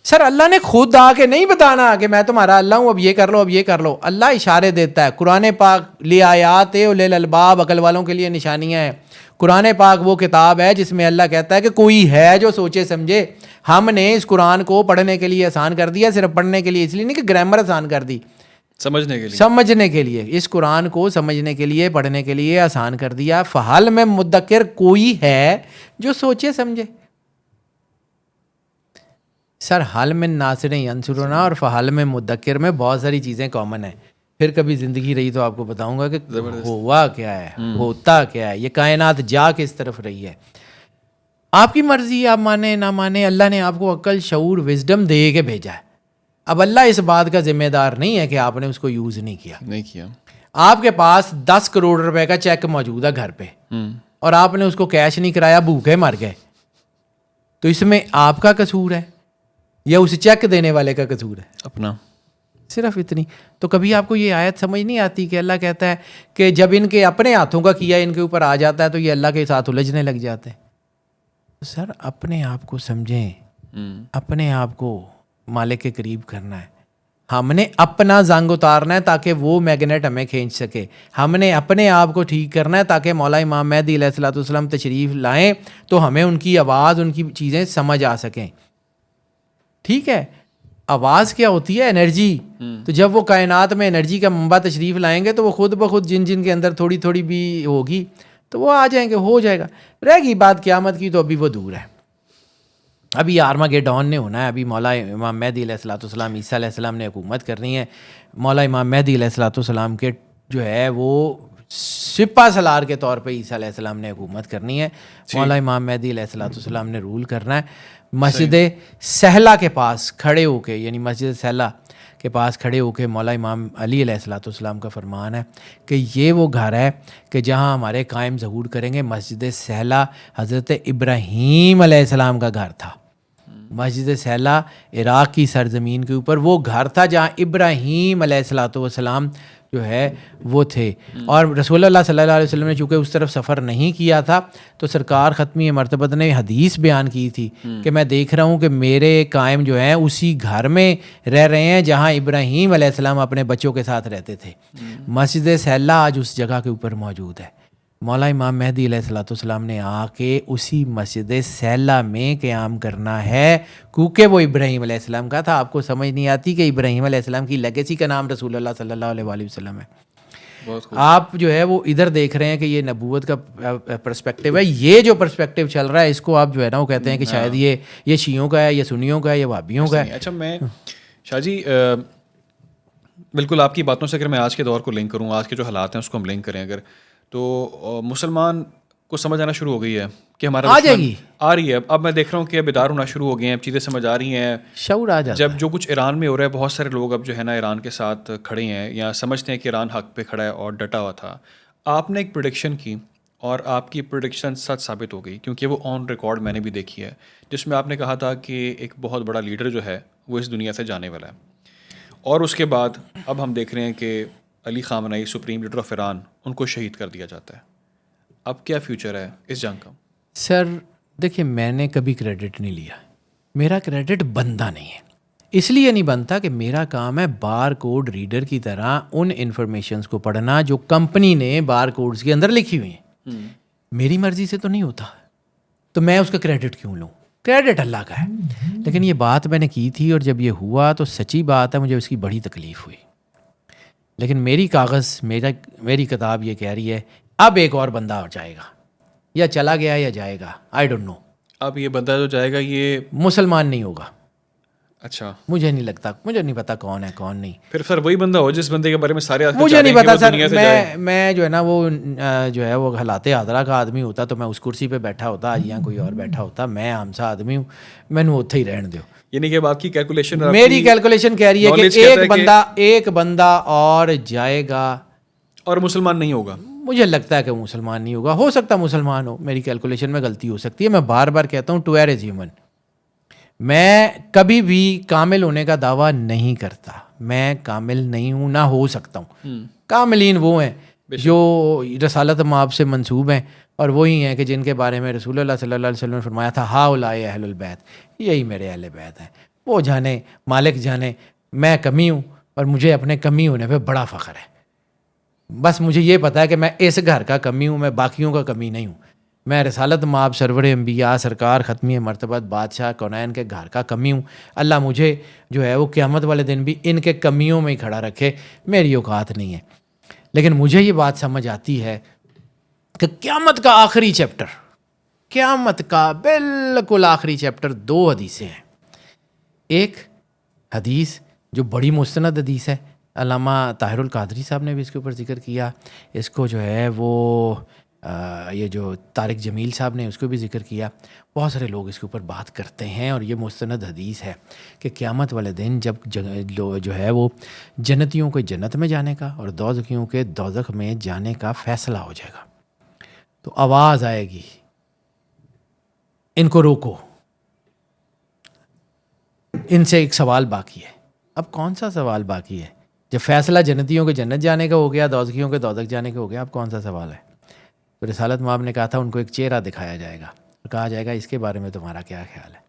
सर अल्लाह ने खुद आके नहीं बताना कि मैं तुम्हारा अल्लाह हूँ, अब ये कर लो, अब ये कर लो। अल्लाह इशारे देता है। कुरान पाक ले आयात उलिल अलबाब, अकल वालों के लिए निशानियाँ हैं। कुरान पाक वो किताब है जिसमें अल्लाह कहता है कि कोई है जो सोचे समझे। हमने इस कुरान को पढ़ने के लिए आसान कर दिया, सिर्फ पढ़ने के लिए, इसलिए नहीं कि ग्रामर आसान कर दी, समझने के लिए। इस कुरान को समझने के लिए, पढ़ने के लिए आसान कर दिया। फ़हल में मुद्दकिर, कोई है जो सोचे समझे। सर हल में नासिर यंसुरना और फ़हल में मुद्दकिर में बहुत सारी चीज़ें कॉमन है। फिर कभी ज़िंदगी रही तो आपको बताऊंगा कि हुआ क्या है, होता क्या है, ये कायनात जा किस तरफ रही है। आपकी मर्ज़ी, आप माने ना माने, अल्लाह ने आपको अक्ल, शऊर, विजडम दे के भेजा है। अब अल्लाह इस बात का जिम्मेदार नहीं है कि आपने उसको यूज़ नहीं किया। आपके पास 10 करोड़ रुपए का चेक मौजूद है घर पे और आपने उसको कैश नहीं कराया, भूखे मर गए, तो इसमें आपका कसूर है या उस चेक देने वाले का कसूर है? अपना। सिर्फ इतनी। तो कभी आपको ये आयत समझ नहीं आती कि अल्लाह कहता है कि जब इनके अपने हाथों का किया इनके ऊपर आ जाता है तो ये अल्लाह के साथ उलझने लग जाते हैं। तो सर अपने आप को समझें, अपने आप को मालिक के करीब करना है। हमने अपना जंग उतारना है ताकि वो मैग्नेट हमें खींच सके। हमने अपने आप को ठीक करना है ताकि मौला इमाम मेहदी अलैहिस्सलाम तशरीफ़ लाएं तो हमें उनकी आवाज़, उनकी चीज़ें समझ आ सकें। ठीक है, आवाज़ क्या होती है? एनर्जी। तो जब वो कायनात में एनर्जी का मंबा तशरीफ़ लाएंगे तो वो खुद ब खुद जिन जिन के अंदर थोड़ी थोड़ी भी होगी तो वो आ जाएंगे, हो जाएगा। रहेगी बात क़यामत की तो अभी वो दूर है। अभी आर्मागेडॉन ने होना है। अभी मौला इमाम मेहदी अलैहिस्सलाम, ईसा अलैहिस्सलाम ने हुकूमत करनी है। मौला इमाम मेहदी अलैहिस्सलाम के जो है वो सिपा सलार के तौर पे ईसा अलैहिस्सलाम ने हुकूमत करनी है। मौला इमाम मेहदी अलैहिस्सलाम ने रूल करना है। मस्जिद सहला के पास खड़े होके, यानी मस्जिद सहला के पास खड़े होके मौला इमाम अली अलैहिस्सलाम का फरमान है कि ये वो घर है कि जहाँ हमारे कायम ज़हूर करेंगे। मस्जिद सहला हज़रत इब्राहीम अलैहिस्सलाम का घर था। मस्जिद सहला इराक़ की सरज़मीन के ऊपर वो घर था जहाँ इब्राहीम अलैहिस्सलाम जो है वो थे। और रसूलुल्लाह सल्लल्लाहु अलैहि वसल्लम ने चूँकि उस तरफ सफ़र नहीं किया था तो सरकार ख़त्मी मरतबत ने हदीस बयान की थी कि मैं देख रहा हूँ कि मेरे कायम जो हैं उसी घर में रह रहे हैं जहाँ इब्राहीम अलैहिस्सलाम अपने बच्चों के साथ रहते थे। मस्जिद सहला आज उस जगह के ऊपर मौजूद है। मौला इमाम मेहदी अलैहिस्सलाम ने आके उसी मस्जिद सहला में क़याम करना है क्योंकि वो इब्राहीम अलैहिस्सलाम का था। आपको समझ नहीं आती कि इब्राहीम अलैहिस्सलाम की लेगेसी का नाम रसूलुल्लाह सल्लल्लाहु अलैहि वसल्लम है। आप जो है वो इधर देख रहे हैं कि ये नबूवत का पर्सपेक्टिव है। ये जो पर्सपेक्टिव चल रहा है इसको आप जो है ना वो कहते हैं कि शायद ये शियों का है, ये सुन्नियों का है, ये वहाबियों का है। अच्छा, मैं शाह जी बिल्कुल आपकी बातों से अगर मैं आज के दौर को लिंक करूँ, आज के जो हालात हैं उसको हम लिंक करें अगर, तो मुसलमान को समझ आना शुरू हो गई है कि हमारा आ जाएगी, आ रही है। अब मैं देख रहा हूँ कि अब बेदार होना शुरू हो गए हैं, अब चीज़ें समझ आ रही हैं, शऊर आ जाता जब जो कुछ ईरान में हो रहा है। बहुत सारे लोग अब जो है ना ईरान के साथ खड़े हैं या समझते हैं कि ईरान हक पे खड़ा है और डटा हुआ था। आपने एक प्रेडिक्शन की और आपकी प्रेडिक्शन सच साबित हो गई क्योंकि वो ऑन रिकॉर्ड मैंने भी देखी है, जिसमें आपने कहा था कि एक बहुत बड़ा लीडर जो है वो इस दुनिया से जाने वाला है। और उसके बाद अब हम देख रहे हैं कि Ali Khamenei, supreme leader of Iran, उनको शहीद कर दिया जाता है। अब क्या फ्यूचर है इस जंग का? सर देखिए, मैंने कभी क्रेडिट नहीं लिया, मेरा क्रेडिट बनता नहीं है। इसलिए नहीं बनता कि मेरा काम है बार कोड रीडर की तरह उन इंफॉर्मेशंस को पढ़ना जो कंपनी ने बार कोड्स के अंदर लिखी हुई हैं। मेरी मर्जी से तो नहीं होता, तो मैं उसका क्रेडिट क्यों लूँ? क्रेडिट अल्लाह का है। लेकिन ये बात मैंने की थी और जब ये हुआ तो सच्ची बात है मुझे उसकी बड़ी तकलीफ़ हुई। लेकिन मेरी कागज़, मेरी किताब ये कह रही है अब एक और बंदा हो जाएगा, या चला गया या जाएगा, आई डोंट नो। अब ये बंदा जो जाएगा ये, मुसलमान नहीं होगा, अच्छा, मुझे नहीं लगता, मुझे नहीं पता कौन है कौन नहीं। फिर सर वही बंदा हो जिस बंदे के बारे में सारे आजकल मुझे चाह नहीं रहे हैं कि पता वो सर, दुनिया से जाए। मैं जो है ना वो जो है वो हालाते हादरा का आदमी होता तो मैं उस कुर्सी पे बैठा होता, आज यहाँ कोई और बैठा होता। मैं आम सा आदमी हूँ, मैंने उत्थे ही रहने दो। यानी कि अब आपकी कैलकुलेशन, मेरी कैलकुलेशन कह रही है knowledge कि कहता है एक बंदा और जाएगा, और मुसलमान नहीं होगा। मुझे लगता है कि वो मुसलमान नहीं होगा। हो सकता मुसलमान हो, मेरी कैलकुलेशन में गलती हो सकती है। मैं बार बार कहता हूँ टू एयर इज ह्यूमन। मैं कभी भी कामिल होने का दावा नहीं करता, मैं कामिल नहीं हूँ, ना हो सकता हूँ। कामिलीन वो हैं जो रसालत माब से मंसूब हैं, और वही हैं कि जिनके बारे में रसूलुल्लाह सल्लल्लाहु अलैहि वसल्लम ने फरमाया था हाउलाए अहलुल बैत, यही मेरे अहले बैत हैं। वो जाने, मालिक जाने मैं कमी हूँ, और मुझे अपने कमी होने पे बड़ा फ़ख्र है। बस मुझे ये पता है कि मैं इस घर का कमी हूँ, मैं बाकियों का कमी नहीं हूँ। मैं रसालत माब सरवर अंबिया सरकार ख़त्मी मर्तबत बादशाह कौनैन के घर का कमी हूँ। अल्लाह मुझे जो है वो क़यामत वाले दिन भी इनके कमियों में ही खड़ा रखे, मेरी औकात नहीं है। लेकिन मुझे ये बात समझ आती है कि क़यामत का आखिरी चैप्टर, क़यामत का बिल्कुल आखिरी चैप्टर, 2 हदीसें हैं। एक हदीस जो बड़ी मुस्तनद हदीस है, अल्लामा ताहिरुल कादरी साहब ने भी इसके ऊपर जिक्र किया, इसको जो है वो ये जो तारिक जमील साहब ने उसको भी जिक्र किया। बहुत सारे लोग इसके ऊपर बात करते हैं, और ये मुस्तनद हदीस है कि क़यामत वाले दिन जब जो है वो जन्नतियों के जन्नत में जाने का और दोज़खियों के दोज़ख में जाने का फ़ैसला हो जाएगा, तो आवाज़ आएगी, इनको रोको, इनसे एक सवाल बाकी है। अब कौन सा सवाल बाकी है? जब फैसला जन्नतियों के जन्नत जाने का हो गया, दोज़खियों के दोज़ख जाने का हो गया, अब कौन सा सवाल है? तो रिसालत माब ने कहा था उनको एक चेहरा दिखाया जाएगा और कहा जाएगा इसके बारे में तुम्हारा क्या ख्याल है।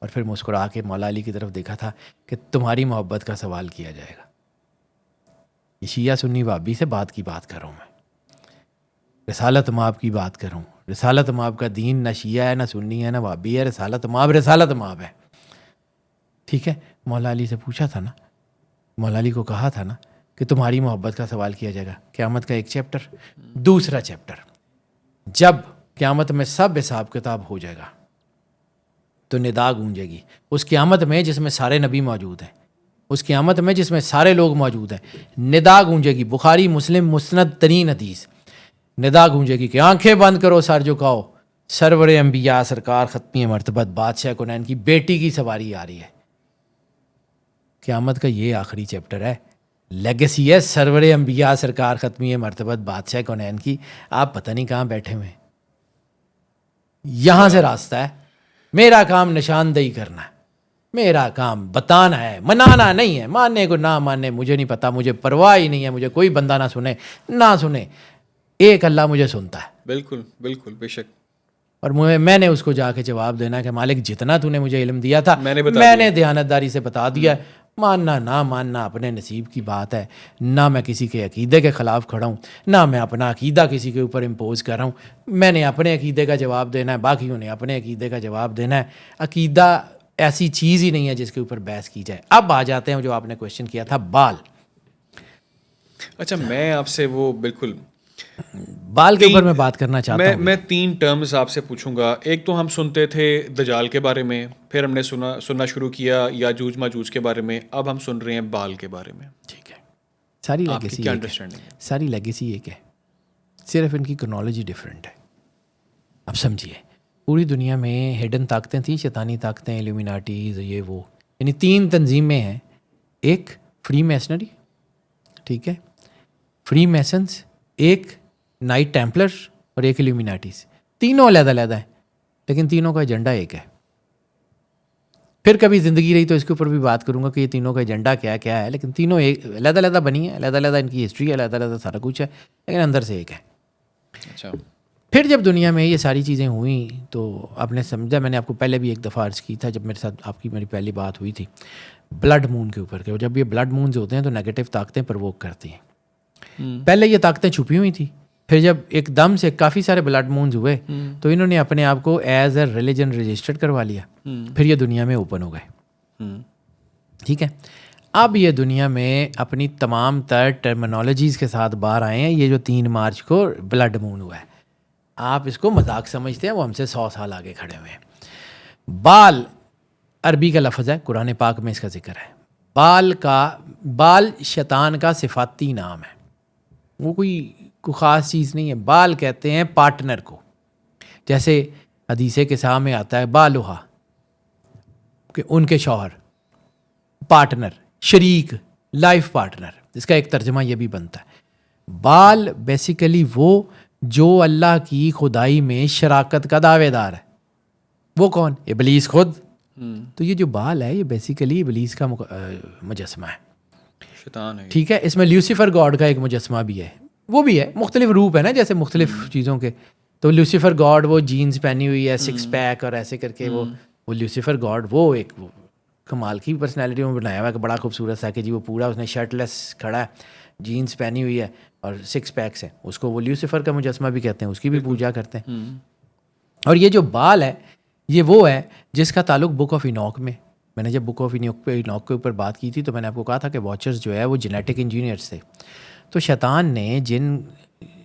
और फिर मुस्कुरा के मौला अली की तरफ देखा था कि तुम्हारी मोहब्बत का सवाल किया जाएगा। ये शिया सुन्नी वाबी से बात की बात कर रहा हूँ मैं, रिसालत माब की बात कर रहा हूँ। रिसालत माब का दीन ना शिया है, ना सुन्नी है, ना वाबी है, रिसालत माब है। ठीक है, मौला अली से पूछा था ना, मौला अली को कहा था ना कि तुम्हारी मोहब्बत का सवाल किया जाएगा। क़यामत का एक चैप्टर। दूसरा चैप्टर, जब क़यामत में सब हिसाब किताब हो जाएगा तो निदा गूंजेगी उस क़यामत में जिसमें सारे नबी मौजूद हैं, उस क़यामत में जिसमें सारे लोग मौजूद हैं, निदा गूंजेगी। बुखारी मुस्लिम मुस्नद तरीन हदीस, निदा गूंजेगी कि आंखें बंद करो, सर झुकाओ, सरवर अंबिया सरकार ख़त्मी मर्तबत बादशाह कौनैन की बेटी की सवारी आ रही है। क़यामत का ये आखिरी चैप्टर है, लेगेसी है सरवर अंबिया सरकार ख़त्मी मर्तबत बादशाह कौनैन की। आप पता नहीं कहाँ बैठे हुए, यहाँ से रास्ता है। मेरा काम निशानदेही करना है, मेरा काम बताना है, मनाना नहीं है। मानने को ना मानने मुझे नहीं पता, मुझे परवाह ही नहीं है, मुझे कोई बंदा ना सुने ना सुने, एक अल्लाह मुझे सुनता है। बिल्कुल बिल्कुल बेशक। और मैंने उसको जाके जवाब देना कि मालिक जितना तूने मुझे इल्म दिया था मैंने दयानतदारी से बता दिया। मानना ना मानना अपने नसीब की बात है। ना मैं किसी के अकीदे के ख़िलाफ़ खड़ा हूँ, ना मैं अपना अकीदा किसी के ऊपर इम्पोज कर रहा हूँ। मैंने अपने अकीदे का जवाब देना है, बाकियों ने अपने अकीदे का जवाब देना है। अकीदा ऐसी चीज़ ही नहीं है जिसके ऊपर बहस की जाए। अब आ जाते हैं जो आपने क्वेश्चन किया था, बाल। अच्छा, मैं आपसे वो बिल्कुल बाल के ऊपर मैं बात करना चाहता हूँ। मैं 3 टर्म्स आपसे पूछूंगा। एक तो हम सुनते थे दजाल के बारे में, फिर हमने सुनना शुरू किया याजूज माजूज के बारे में, अब हम सुन रहे हैं बाल के बारे में। ठीक है, सारी आपकी लेगेसी क्या एक है, अंडरस्टैंडिंग है? सारी लेगेसी एक है, सिर्फ इनकी क्रोनोलॉजी डिफरेंट है। अब समझिए, पूरी दुनिया में हिडन ताकतें थी, शैतानी ताकतें, इल्यूमिनाटीज, ये वो, यानी 3 तंजीमें हैं। एक फ्री मैसनरी, ठीक है, फ्री मैसन्स, एक नाइट टेम्पलर्स और एक इल्यूमिनाटीज। तीनों अलग-अलग हैं, लेकिन तीनों का एजेंडा एक है। फिर कभी ज़िंदगी रही तो इसके ऊपर भी बात करूंगा कि ये तीनों का एजेंडा क्या है, लेकिन तीनों एक अलग-अलग बनी है, अलग-अलग इनकी हिस्ट्री है, अलग-अलग सारा कुछ है, लेकिन अंदर से एक है। अच्छा, फिर जब दुनिया में ये सारी चीज़ें हुई तो आपने समझा, मैंने आपको पहले भी एक दफ़ा अर्ज़ की था जब मेरे साथ आपकी मेरी पहली बात हुई थी ब्लड मून के ऊपर के। जब ये ब्लड मून्स होते हैं तो नेगेटिव ताकतें प्रवोक करती हैं। पहले ये ताकतें छुपी हुई थी, फिर जब एकदम से काफ़ी सारे ब्लड मून्स हुए तो इन्होंने अपने आप को एज ए रिलीजन रजिस्टर्ड करवा लिया। फिर ये दुनिया में ओपन हो गए। ठीक है, अब ये दुनिया में अपनी तमाम तर टर्मिनोलॉजीज़ के साथ बाहर आए हैं। ये जो 3 मार्च को ब्लड मून हुआ है, आप इसको मजाक समझते हैं, वो हमसे 100 साल आगे खड़े हुए हैं। बाल अरबी का लफ्ज़ है, कुरान पाक में इसका जिक्र है। बाल शैतान का सिफाती नाम है, वो कोई ख़ास चीज़ नहीं है। बाल कहते हैं पार्टनर को, जैसे हदीसे के सामने आता है बालुहा कि उनके शौहर, पार्टनर, शरीक, लाइफ पार्टनर, इसका एक तर्जमा ये भी बनता है। बाल बेसिकली वो जो अल्लाह की खुदाई में शराकत का दावेदार है। वो कौन? इबलीस खुद। तो ये जो बाल है ये बेसिकली इबलीस का मुजस्मा है, शैतान है। ठीक है। इसमें ल्यूसीफर गॉड का एक मुजस्मा भी है, वो भी है, मुख्तलिफ रूप है ना, जैसे मुख्तलिफ चीज़ों के। तो ल्यूसीफर गॉड वो जीन्स पहनी हुई है, 6 पैक और ऐसे करके वो ल्यूसीफर गॉड वो एक वो कमाल की पर्सनैलिटी में बनाया हुआ है कि बड़ा खूबसूरत सा कि जी वो पूरा उसने शर्टलेस खड़ा है, जीन्स पहनी हुई है और 6 पैक्स है, उसको वो ल्यूसीफर का मुजस्मा भी कहते हैं, उसकी भी पूजा करते हैं। और ये जो बाल है ये वो है जिसका ताल्लुक बुक ऑफ इनॉक में, मैंने जब बुक ऑफ इनॉक के ऊपर बात की थी तो मैंने आपको कहा था कि वॉचर्स जो है वो जेनेटिक इंजीनियर्स थे। तो शैतान ने जिन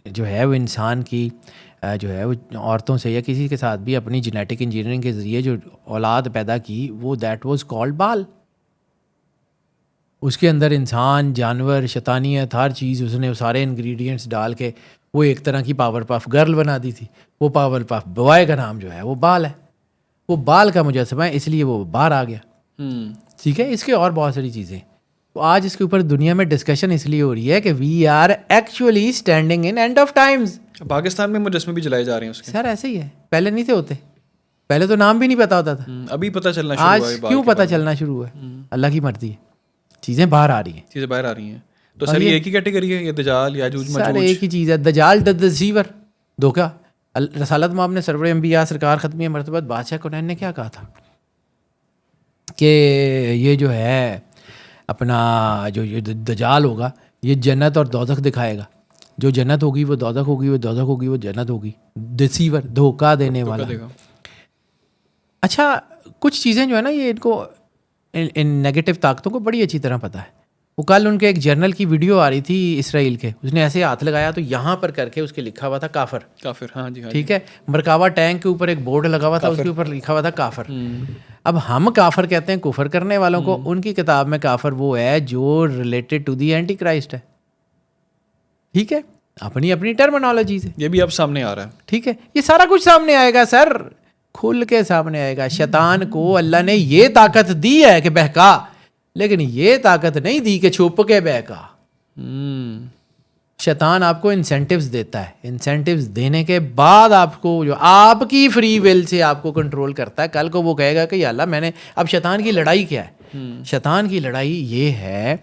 जो है वो इंसान की जो है वो औरतों से या किसी के साथ भी अपनी जेनेटिक इंजीनियरिंग के ज़रिए जो औलाद पैदा की, वो दैट वाज कॉल्ड बाल। उसके अंदर इंसान, जानवर, शैतानियत, हर चीज़ उसने सारे इंग्रेडिएंट्स डाल के वो एक तरह की पावर पफ गर्ल बना दी थी। वो पावर पफ बॉय का नाम जो है वो बाल है, वो बाल का मुजस्समा है, इसलिए वो बाहर आ गया। ठीक है। इसके और बहुत सारी चीज़ें, तो आज इसके ऊपर दुनिया में डिस्कशन इसलिए हो रही है कि we are actually standing in end of times. Pakistan में मुजस्मे भी जलाए जा रहे हैं उसके। सर ऐसे ही है, पहले नहीं थे होते, पहले तो नाम भी नहीं पता होता था। अभी पता चलना शुरू आज हुआ है। क्यों पता चलना शुरू हुआ है? अल्लाह की मर्जी है, चीज़ें बाहर आ रही हैं। चीज़ें बाहर आ रही हैं। तो सर ये एक ही कैटेगरी है, ये दजाल, याजूज सर मजूज? एक ही चीज़ है, दजाल द डिसीवर, धोखा। रसालत माब ने सरवर अंबिया सरकार ख़त्मी मरतबत बादशाह कुनैन ने क्या कहा था कि ये जो है अपना जो ये दजाल होगा ये जन्नत और दोज़ख दिखाएगा, जो जन्नत होगी वो दोज़ख होगी, वो दोज़ख होगी वो जन्नत होगी। डिसीवर, धोखा देने वाला। अच्छा, कुछ चीज़ें जो है ना ये इनको इन नेगेटिव ताकतों को बड़ी अच्छी तरह पता है। वो कल उनके एक जर्नल की वीडियो आ रही थी इसराइल के, उसने ऐसे हाथ लगाया तो यहाँ पर करके उसके लिखा हुआ था काफर। काफिर, हाँ जी, हाँ ठीक है। मरकावा टैंक के ऊपर एक बोर्ड लगा हुआ था, उसके ऊपर लिखा हुआ था काफर। अब हम काफर कहते हैं कुफर करने वालों को, उनकी किताब में काफर वो है जो related to the anti Christ है। ठीक है, अपनी अपनी टर्मिनोलॉजी से। ये भी अब सामने आ रहा है। ठीक है, ये सारा कुछ सामने आएगा सर, खुल के सामने आएगा। शैतान को अल्लाह ने ये ताकत दी है कि बहका, लेकिन ये ताकत नहीं दी कि छुप के बहका। शैतान आपको इंसेंटिव्स देता है, इंसेंटिव्स देने के बाद आपको जो आपकी फ्री विल से आपको कंट्रोल करता है। कल को वो कहेगा कि या अल्लाह मैंने, अब शैतान की लड़ाई क्या है? शैतान की लड़ाई ये है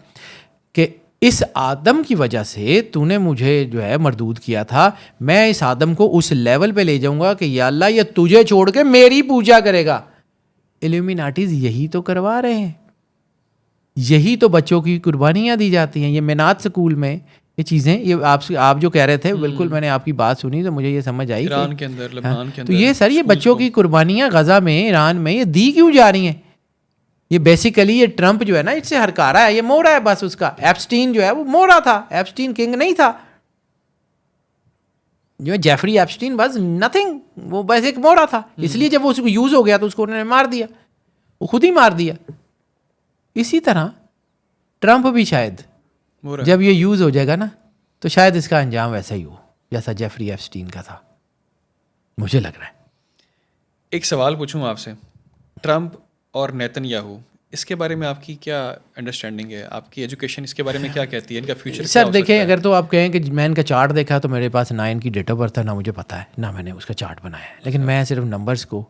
कि इस आदम की वजह से तूने मुझे जो है मरदूद किया था, मैं इस आदम को उस लेवल पे ले जाऊंगा कि या अल्लाह ये तुझे छोड़ के मेरी पूजा करेगा। इल्यूमिनाटीज यही तो करवा रहे हैं, यही तो बच्चों की कुर्बानियाँ दी जाती हैं। ये मेनात स्कूल में ये चीज़ें, ये आप जो कह रहे थे बिल्कुल मैंने आपकी बात सुनी तो मुझे ये समझ आई ईरान के अंदर, लेबनान के अंदर, तो ये सर ये बच्चों की कुर्बानियाँ गजा में, ईरान में ये दी क्यों जा रही हैं? ये बेसिकली ये ट्रंप जो है ना इससे हरकारा है, ये मोहरा है बस उसका। एप्स्टीन जो है वो मोहरा था, एप्स्टीन किंग नहीं था। जो जेफरी एप्स्टीन बस नथिंग, वो बस एक मोहरा था। इसलिए जब वो उसको यूज़ हो गया तो उसको उन्होंने मार दिया, वो खुद ही मार दिया। इसी तरह ट्रंप भी शायद जब ये यूज़ हो जाएगा ना तो शायद इसका अंजाम वैसा ही हो जैसा जेफरी एप्स्टीन का था, मुझे लग रहा है। एक सवाल पूछूं आपसे, ट्रंप और नेतन्याहू, इसके बारे में आपकी क्या अंडरस्टैंडिंग है? आपकी एजुकेशन इसके बारे में क्या कहती है? इनका फ्यूचर सर देखें, अगर तो आप कहें कि मैं इनका चार्ट देखा तो मेरे पास ना इनकी डेट ऑफ बर्थ है, ना मुझे पता है, ना मैंने उसका चार्ट बनाया है, लेकिन मैं सिर्फ नंबर्स को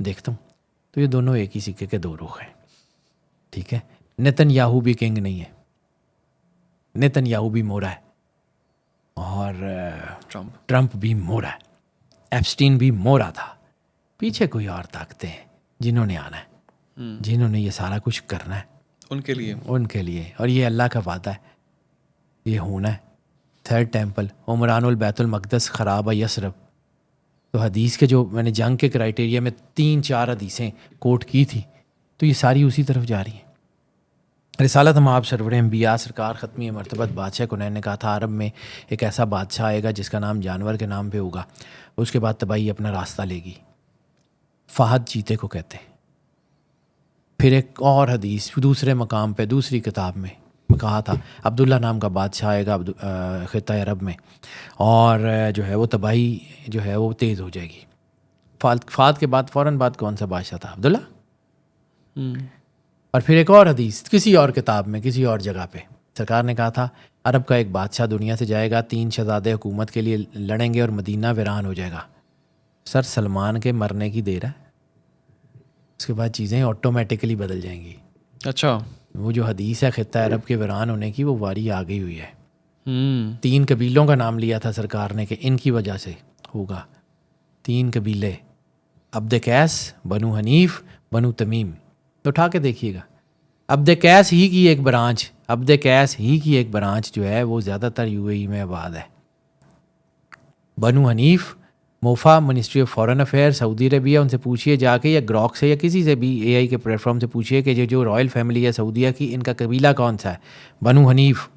देखता हूँ तो ये दोनों एक ही सिक्के के दो रुख हैं। ठीक है, नेतन्याहू भी किंग नहीं है, नेतन्याहू भी मोरा है और ट्रंप भी मोरा है, एप्स्टीन भी मोरा था। पीछे कोई और ताकतें हैं जिन्होंने आना है, जिन्होंने ये सारा कुछ करना है उनके लिए, और ये अल्लाह का वादा है, ये होना है। थर्ड टेम्पल उमरानुल बैतुल मक़दस ख़राब है यसरब, तो हदीस के जो मैंने जंग के क्राइटेरिया में 3-4 हदीसें कोट की थी तो ये सारी उसी तरफ जा रही हैं। रिसालत हम आप सरवर अंबिया सरकार ख़त्मी मरतबत बादशाह कुनैन ने कहा था अरब में एक ऐसा बादशाह आएगा जिसका नाम जानवर के नाम पे होगा, उसके बाद तबाही अपना रास्ता लेगी। फ़हद चीते को कहते हैं। फिर एक और हदीस दूसरे मकाम पे दूसरी किताब में कहा था अब्दुल्ला नाम का बादशाह आएगा ख़ित्ता अरब में, और जो है वो तबाही जो है वो तेज़ हो जाएगी। फ़ाद के बाद फ़ौरन बाद कौन सा बादशाह था? अब्दुल्ला। और फिर एक और हदीस किसी और किताब में किसी और जगह पे सरकार ने कहा था अरब का एक बादशाह दुनिया से जाएगा, 3 शहज़ादे हुकूमत के लिए लड़ेंगे और मदीना वीरान हो जाएगा। सर सलमान के मरने की देर है, उसके बाद चीज़ें ऑटोमेटिकली बदल जाएंगी। अच्छा, वो जो हदीस है ख़ित्ता अरब के वीरान होने की, वो वारी आ गई हुई है। 3 कबीलों का नाम लिया था सरकार ने कि इनकी वजह से होगा। 3 कबीले, अब्द कैस, बनु हनीफ, बनु तमीम। तो उठा के देखिएगा, अब्द कैस ही की एक ब्रांच, अब्द कैस ही की एक ब्रांच जो है वो ज़्यादातर यूएई में आबाद है। Banu Hanif, MOFA, ministry of foreign affair Saudi Arabia, उनसे पूछिए जाके, या ग्रॉक से या किसी से भी एआई के प्लेटफॉर्म से पूछिए कि जो रॉयल फैमिली है सऊदीया की, इनका कबीला कौन सा है? बनु हनीफ।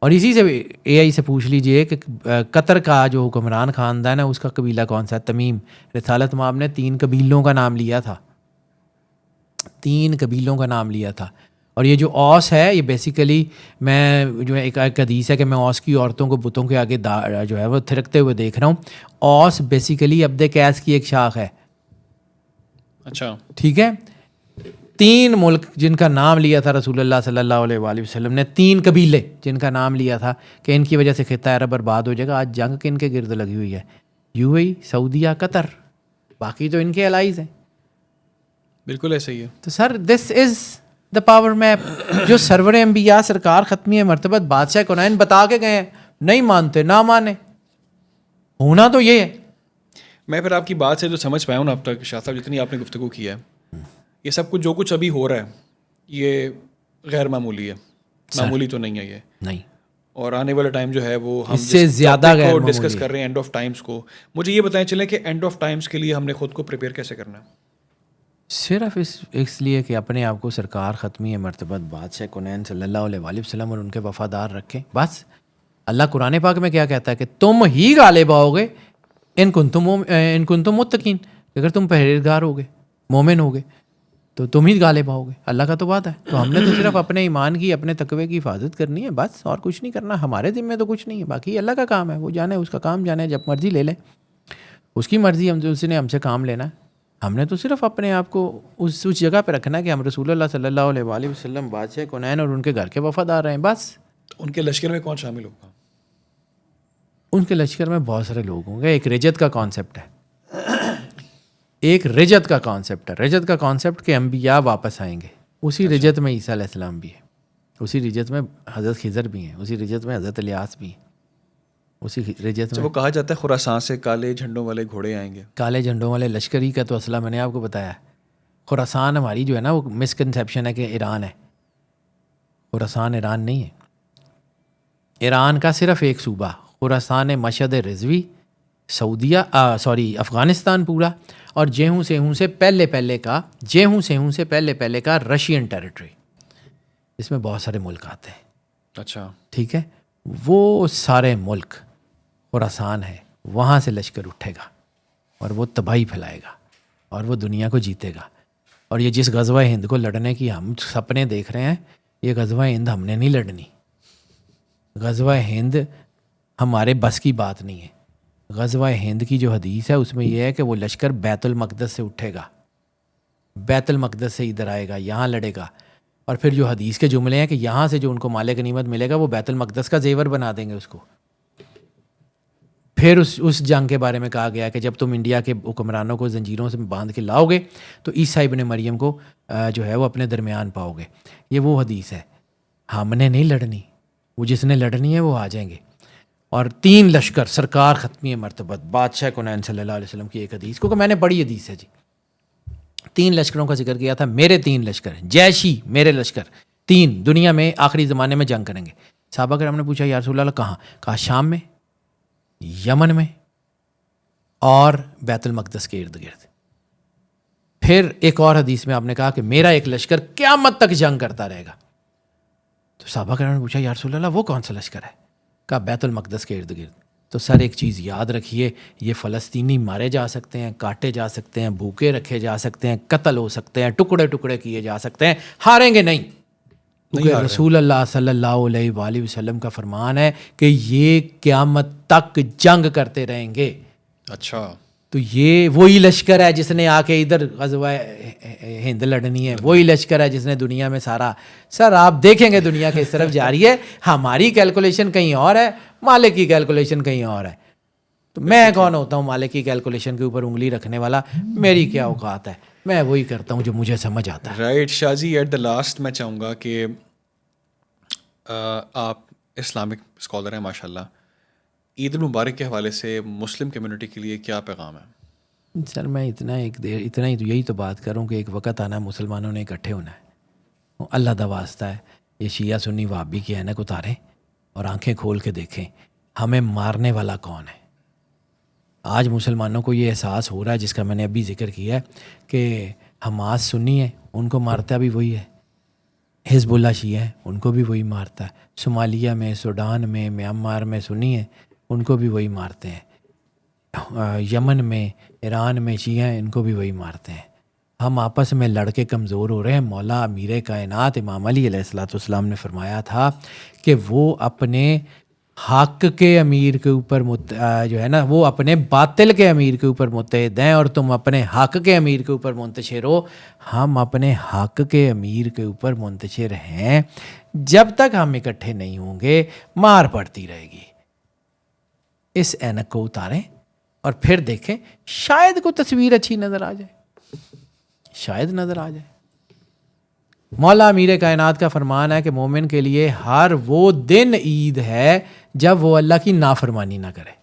और इसी से एआई से पूछ लीजिए कि कतर का जो हुक्मरान ख़ानदान है उसका कबीला कौन सा है? तमीम। रिसालत माब ने 3 कबीलों का नाम लिया था, 3 कबीलों का नाम लिया था। और ये जो औस है, ये बेसिकली मैं जो है एक हदीस है कि मैं औस की औरतों को बुतों के आगे जो है वो थिरकते हुए देख रहा हूँ। औस बेसिकली अब्द कैस की एक शाख है। अच्छा, ठीक है। 3 मुल्क जिनका नाम लिया था रसूलुल्लाह सल्लल्लाहु अलैहि वसल्लम ने, 3 कबीले जिनका नाम लिया था कि इनकी वजह से ख़ित्ता अरब बर्बाद हो जाएगा। आज जंग किन के गिर्द लगी हुई है? UAE, Saudia, Qatar. बाकी तो इनके अलाइज हैं। बिल्कुल ऐसे ही है। तो sir this is the power map जो सरवर अंबिया सरकार ख़त्मी मरतबत बादशाह कुनैन बता के गए हैं। नहीं मानते ना माने, होना तो ये है। मैं फिर आपकी बात से जो समझ पाया हूँ ना अब तक शाह साहब, जितनी आपने गुफ्तगू की है, ये सब कुछ जो कुछ अभी हो रहा है ये गैर मामूली है, मामूली तो नहीं है ये। नहीं, और आने वाला टाइम जो है वो हम इससे ज़्यादा गैर मामूली डिस्कस कर रहे हैं, एंड ऑफ टाइम्स को। मुझे ये बताएं चलें कि एंड ऑफ टाइम्स के लिए हमने खुद को प्रिपेयर कैसे करना है? सिर्फ इसलिए कि अपने आप को सरकार ख़त्मी मरतबत बादशाह कुनैन सल्लल्लाहु अलैहि वसल्लम और उनके वफ़ादार रखें बस। अल्लाह कुरान पाक में क्या कहता है कि तुम ही गालिब आओगे इन कुंतुम मुत्तकीन, अगर तुम परहेज़गार होगे, मोमिन होगे, तो तुम ही गालिब आओगे। अल्लाह का तो वादा है। तो हमने तो सिर्फ अपने ईमान की, अपने तकवे की हिफाजत करनी है बस, और कुछ नहीं करना। हमारे ज़िम्मे तो कुछ नहीं है, बाकी अल्लाह का काम है, वो जाने, उसका काम जाने, जब मर्ज़ी ले लें, उसकी मर्ज़ी, उसने हमसे काम लेना है। हमने तो सिर्फ अपने आप को उस जगह पे रखना है कि हम रसूलुल्लाह सल्लल्लाहु अलैहि वसल्लम बादशाह कुनैन और उनके घर के वफ़ादार हैं बस। तो उनके लश्कर में कौन शामिल होगा? उनके लश्कर में बहुत सारे लोग होंगे। एक रिजत का कॉन्सेप्ट है, एक रिजत का कॉन्सेप्ट है। रिजत का कॉन्सेप्ट के अम्बिया वापस आएंगे। उसी रिजत में ईसा अलैहिस्सलाम भी है, उसी रिजत में हज़रत खिज़र भी हैं, उसी रिजत में हज़रत इलियास भी हैं, उसी रिजत में। वो कहा जाता है खुरासान से काले झंडों वाले घोड़े आएंगे। काले झंडों वाले लश्करी का तो असला मैंने आपको बताया। खुरासान हमारी जो है ना वो मिसकंसेप्शन है कि ईरान है। खुरासान ईरान नहीं है। ईरान का सिर्फ एक सूबा खुरासान मशहद रिजवी, सऊदीया अफ़गानिस्तान पूरा, और जेहूं सेहूं से पहले पहले का रशियन टेरिटरी, इसमें बहुत सारे मुल्क आते हैं। अच्छा, ठीक है। वो सारे मुल्क खुरासान है, वहाँ से लश्कर उठेगा और वो तबाही फैलाएगा और वो दुनिया को जीतेगा। और ये जिस गज़वा हिंद को लड़ने की हम सपने देख रहे हैं, ये गज़वा हिंद हमने नहीं लड़नी। गज़वा हिंद हमारे बस की बात नहीं है। गज़वा हिंद की जो हदीस है उसमें यह है कि वो लश्कर बैतुल मक़दस से उठेगा, बैतुल मक़दस से इधर आएगा, यहाँ लड़ेगा। और फिर जो हदीस के जुमले हैं कि यहाँ से जो उनको माले गनीमत मिलेगा वो बैतुल मक़दस का जेवर बना देंगे उसको। फिर उस जंग के बारे में कहा गया कि जब तुम इंडिया के हुक्मरानों को जंजीरों से बांध के लाओगे तो ईसा इब्न मरियम को जो है वो अपने दरमियान पाओगे। ये वो हदीस है। हमने नहीं लड़नी, वो जिसने लड़नी है वो आ जाएंगे। और 3 लश्कर सरकार ख़त्मी मरतबत बादशाह कुनैन सल्लल्लाहु अलैहि वसल्लम की एक हदीस, क्योंकि मैंने बड़ी हदीस है जी। 3 लश्करों का जिक्र किया था। मेरे 3 लश्कर, जैशी मेरे लश्कर 3 दुनिया में आखिरी ज़माने में जंग करेंगे। साहबा करम ने पूछा या रसूल अल्लाह कहाँ? कहा शाम में, यमन में और बैतुल मक़दस के इर्द गिर्द। फिर एक और हदीस में आपने कहा कि मेरा एक लश्कर क़यामत तक जंग करता रहेगा। तो सहाबा करम ने पूछा या रसूल अल्लाह वो कौन सा लश्कर है? कहा बैतुल मक़दस के इर्द गिर्द। तो सर एक चीज़ याद रखिए, ये फ़लस्तीनी मारे जा सकते हैं, काटे जा सकते हैं, भूखे रखे जा सकते हैं, कत्ल हो सकते हैं, टुकड़े टुकड़े किए जा सकते हैं, हारेंगे नहीं। क्योंकि रसूल अल्लाह सल्लल्लाहु अलैहि वसल्लम का फरमान है कि ये क़यामत तक जंग करते रहेंगे। अच्छा, तो ये वही लश्कर है जिसने आके इधर ग़ज़वा हिंद लड़नी है, वही लश्कर है जिसने दुनिया में सारा। सर आप देखेंगे दुनिया किस तरफ जा रही है, हमारी कैलकुलेशन कहीं और है, मालिक की कैलकुलेशन कहीं और है। तो मैं कौन होता हूँ मालिक की कैलकुलेशन के ऊपर उंगली रखने वाला? मेरी क्या औकात है, मैं वही करता हूँ जो मुझे समझ आता है। Right Shaji, at the last मैं चाहूँगा कि आप इस्लामिक स्कॉलर हैं माशाल्लाह, ईद मुबारक के हवाले से मुस्लिम कम्युनिटी के लिए क्या पैगाम है? सर मैं इतना ही तो यही तो बात करूँ कि एक वक्त आना है मुसलमानों ने इकट्ठे होना है। अल्लाह दा वास्ता है ये शिया सुन्नी वहाबी की ऐनक उतारें और आंखें खोल के देखें हमें मारने वाला कौन है। आज मुसलमानों को ये एहसास हो रहा है, जिसका मैंने अभी जिक्र किया है, कि हमास सुन्नी है, उनको मारता भी वही है, हिज़्बुल्लाह शिया है, उनको भी वही मारता है, सोमालिया में, सूडान में, म्यांमार में सुन्नी है, उनको भी वही मारते हैं, यमन में, ईरान में शिया हैं, इनको भी वही मारते हैं। हम आपस में लड़के कमज़ोर हो रहे हैं। मौला अमीर कायनात इमाम अली अलैहिस्सलाम ने फरमाया था कि वो अपने हक के अमीर के ऊपर जो है ना, वो अपने बातिल के अमीर के ऊपर मुत्तहिद हैं और तुम अपने हक के अमीर के ऊपर मुंतशिर हो। हम अपने हक के अमीर के ऊपर मुंतशिर हैं। जब तक हम इकट्ठे नहीं होंगे मार पड़ती रहेगी। इस ऐनक को उतारें और फिर देखें, शायद कोई तस्वीर अच्छी नज़र आ जाए, शायद नज़र आ जाए। मौला अमीर कायनात का फरमान है कि मोमिन के लिए हर वो दिन ईद है जब वो अल्लाह की नाफरमानी ना करे।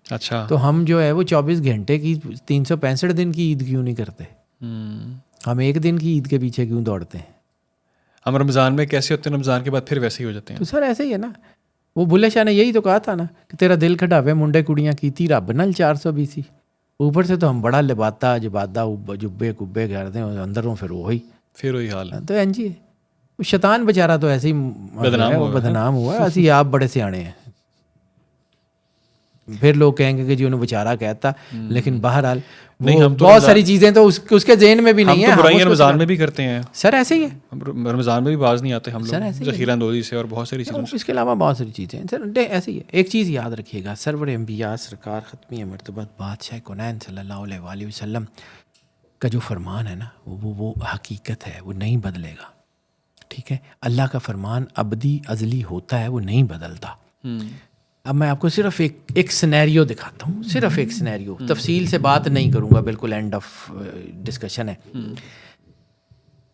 अच्छा, तो हम जो है वो 24 घंटे की 365 दिन की ईद क्यों नहीं करते? हम एक दिन की ईद के पीछे क्यों दौड़ते हैं? हम रमज़ान में कैसे होते हैं, रमज़ान के बाद फिर वैसे ही हो जाते हैं। तो सर ऐसे ही है ना, वो बुल्ले शाह ने यही तो कहा था ना कि तेरा दिल खड़ावे मुंडे कुड़ियाँ कीती रब नल 420। ऊपर से तो हम बड़ा लिबाता जबादा जुब्बे कुब्बे करते हैं, अंदरों फिर वही हाल है। तो एन जी वो शैतान बेचारा तो ऐसे ही बदनाम हुआ है। असी आप बड़े सियाने हैं। फिर लोग कहेंगे कि जी उन्हें बेचारा कहता, लेकिन बहरहाल वो बहुत सारी चीज़ें तो उसके ज़हन में भी नहीं है। हम बुराइयां रमज़ान में भी करते हैं सर, ऐसे ही है। हम रमज़ान में भी बाज नहीं आते हम लोग, ज़ख़ीरा अंदोज़ी से और बहुत सारी चीज़ों से। इसके अलावा बहुत सारी चीज़ें सर ऐसे ही है। एक चीज़ याद रखिएगा, सरवर अंबिया सरकार ख़त्मी मरतबत बादशाह कौनैन सल्लल्लाहु अलैहि वसल्लम का जो फरमान है ना, वो हकीकत है, वो नहीं बदलेगा। ठीक है, अल्लाह का फरमान अबदी अज़ली होता है, वो नहीं बदलता। अब मैं आपको सिर्फ एक सिनेरियो दिखाता हूँ, सिर्फ एक सिनेरियो, तफसील से बात नहीं करूँगा, बिल्कुल एंड ऑफ डिस्कशन है।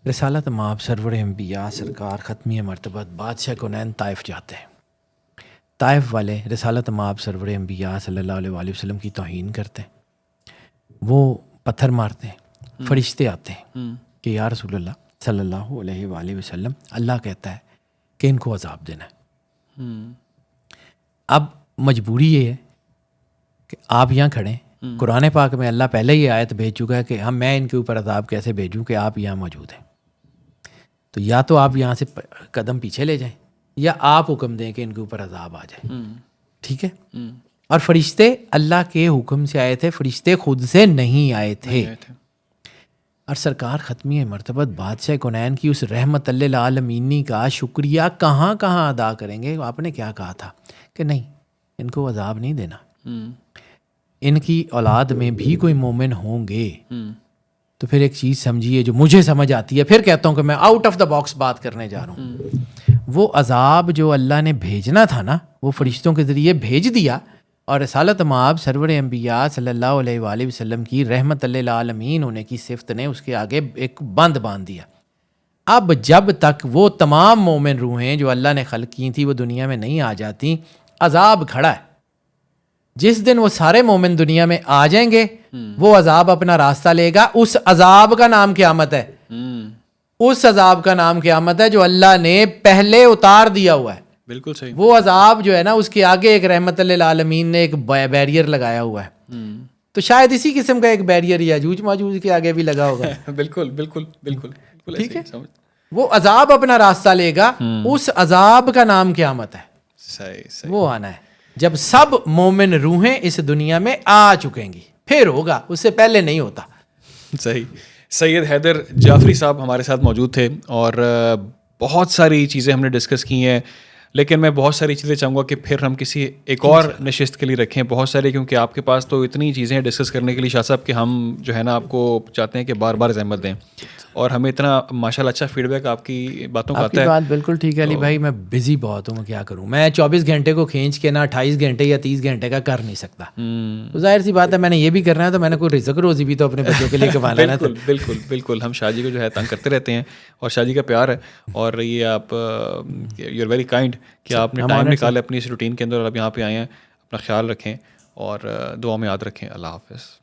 रिसालत माब सरवर अंबिया सरकार ख़त्मी मरतबत बादशाह कौनैन ताइफ जाते हैं। ताइफ वाले रिसालत माब सरवर अंबिया सल्लल्लाहु अलैहि वसल्लम की तौहीन करते हैं, वो पत्थर मारते हैं। फरिश्ते आते हैं कि या रसूलल्लाह सल्लल्लाहु अलैहि वसल्लम, अल्लाह कहता है कि इनको अजाब देना है। अब मजबूरी ये है कि आप यहाँ खड़े, कुरान पाक में अल्लाह पहले ही आयत भेज चुका है कि मैं इनके ऊपर अजाब कैसे भेजूँ कि आप यहाँ मौजूद हैं। तो या तो आप यहाँ से कदम पीछे ले जाएं या आप हुक्म दें कि इनके ऊपर अजाब आ जाए। ठीक है, और फरिश्ते अल्लाह के हुक्म से आए थे, फरिश्ते खुद से नहीं आए थे। और सरकार ख़त्मी मरतबत बादशाह कौनैन की उस रहमत लिल आलमीनी का शुक्रिया कहाँ कहाँ अदा करेंगे। आपने क्या कहा था कि नहीं, इनको अजाब नहीं देना, इनकी औलाद में भी कोई मोमिन होंगे। तो फिर एक चीज़ समझिए जो मुझे समझ आती है, फिर कहता हूँ कि मैं आउट ऑफ द बॉक्स बात करने जा रहा हूँ। वो अजाब जो अल्लाह ने भेजना था ना, वो फरिश्तों के ज़रिए भेज दिया और रसालत माब सरवर अंबिया सल्लल्लाहु अलैहि वसल्लम की रहमत लिल आलमीन होने की सिफत ने उसके आगे एक बंद बांध दिया। अब जब तक वो तमाम मोमिन रूहें जो अल्लाह ने खल्क की थी वो दुनिया में नहीं आ जाती, अजाब खड़ा है। जिस दिन वो सारे मोमिन दुनिया में आ जाएंगे, वो अजाब अपना रास्ता लेगा। उस अजाब का नाम क़यामत है। उस अजाब का नाम क़यामत है जो अल्लाह ने पहले उतार दिया हुआ है। बिल्कुल सही। वो अजाब जो है ना, उसके आगे एक रहमत लिल आलमीन ने एक बैरियर लगाया हुआ है। तो शायद इसी किस्म का एक बैरियर याजूज माजूज के आगे भी लगा होगा। बिल्कुल बिल्कुल बिल्कुल बिल्कुल ठीक ऐसे है। ही समझ। वो अजाब अपना रास्ता लेगा, उस अजाब का नाम क़यामत है। सही सही। वो आना है जब सब मोमिन रूहें इस दुनिया में आ चुकेंगी, फिर होगा, उससे पहले नहीं होता। सही। सैयद हैदर जाफरी साहब हमारे साथ मौजूद थे और बहुत सारी चीज़ें हमने डिस्कस की हैं, लेकिन मैं बहुत सारी चीज़ें चाहूँगा कि फिर हम किसी एक और नशिस्त के लिए रखें बहुत सारी, क्योंकि आपके पास तो इतनी चीज़ें हैं डिस्कस करने के लिए शाह साहब कि हम जो है ना आपको चाहते हैं कि बार बार ज़हमत दें, और हमें इतना माशाल्लाह अच्छा फीडबैक आपकी बातों का आपकी आता है। बात बिल्कुल ठीक है अली भाई, मैं बिजी बहुत हूँ, मैं क्या करूँ, मैं 24 घंटे को खींच के ना 28 घंटे या 30 घंटे का कर नहीं सकता। तो जाहिर सी बात है मैंने ये भी करना है, तो मैंने कोई रिज़्क रोज़ी भी तो अपने बच्चों के लिए कमाना है ना। बिल्कुल बिल्कुल बिल्कुल। हम शादी को जो है तंग करते रहते हैं, और शादी का प्यार है, और ये आप यू आर वेरी काइंड कि आपने टाइम निकाला अपनी इस रूटीन के अंदर और आप यहाँ पे आए हैं। अपना ख्याल रखें और दुआ में याद रखें। अल्लाह हाफ़िज़।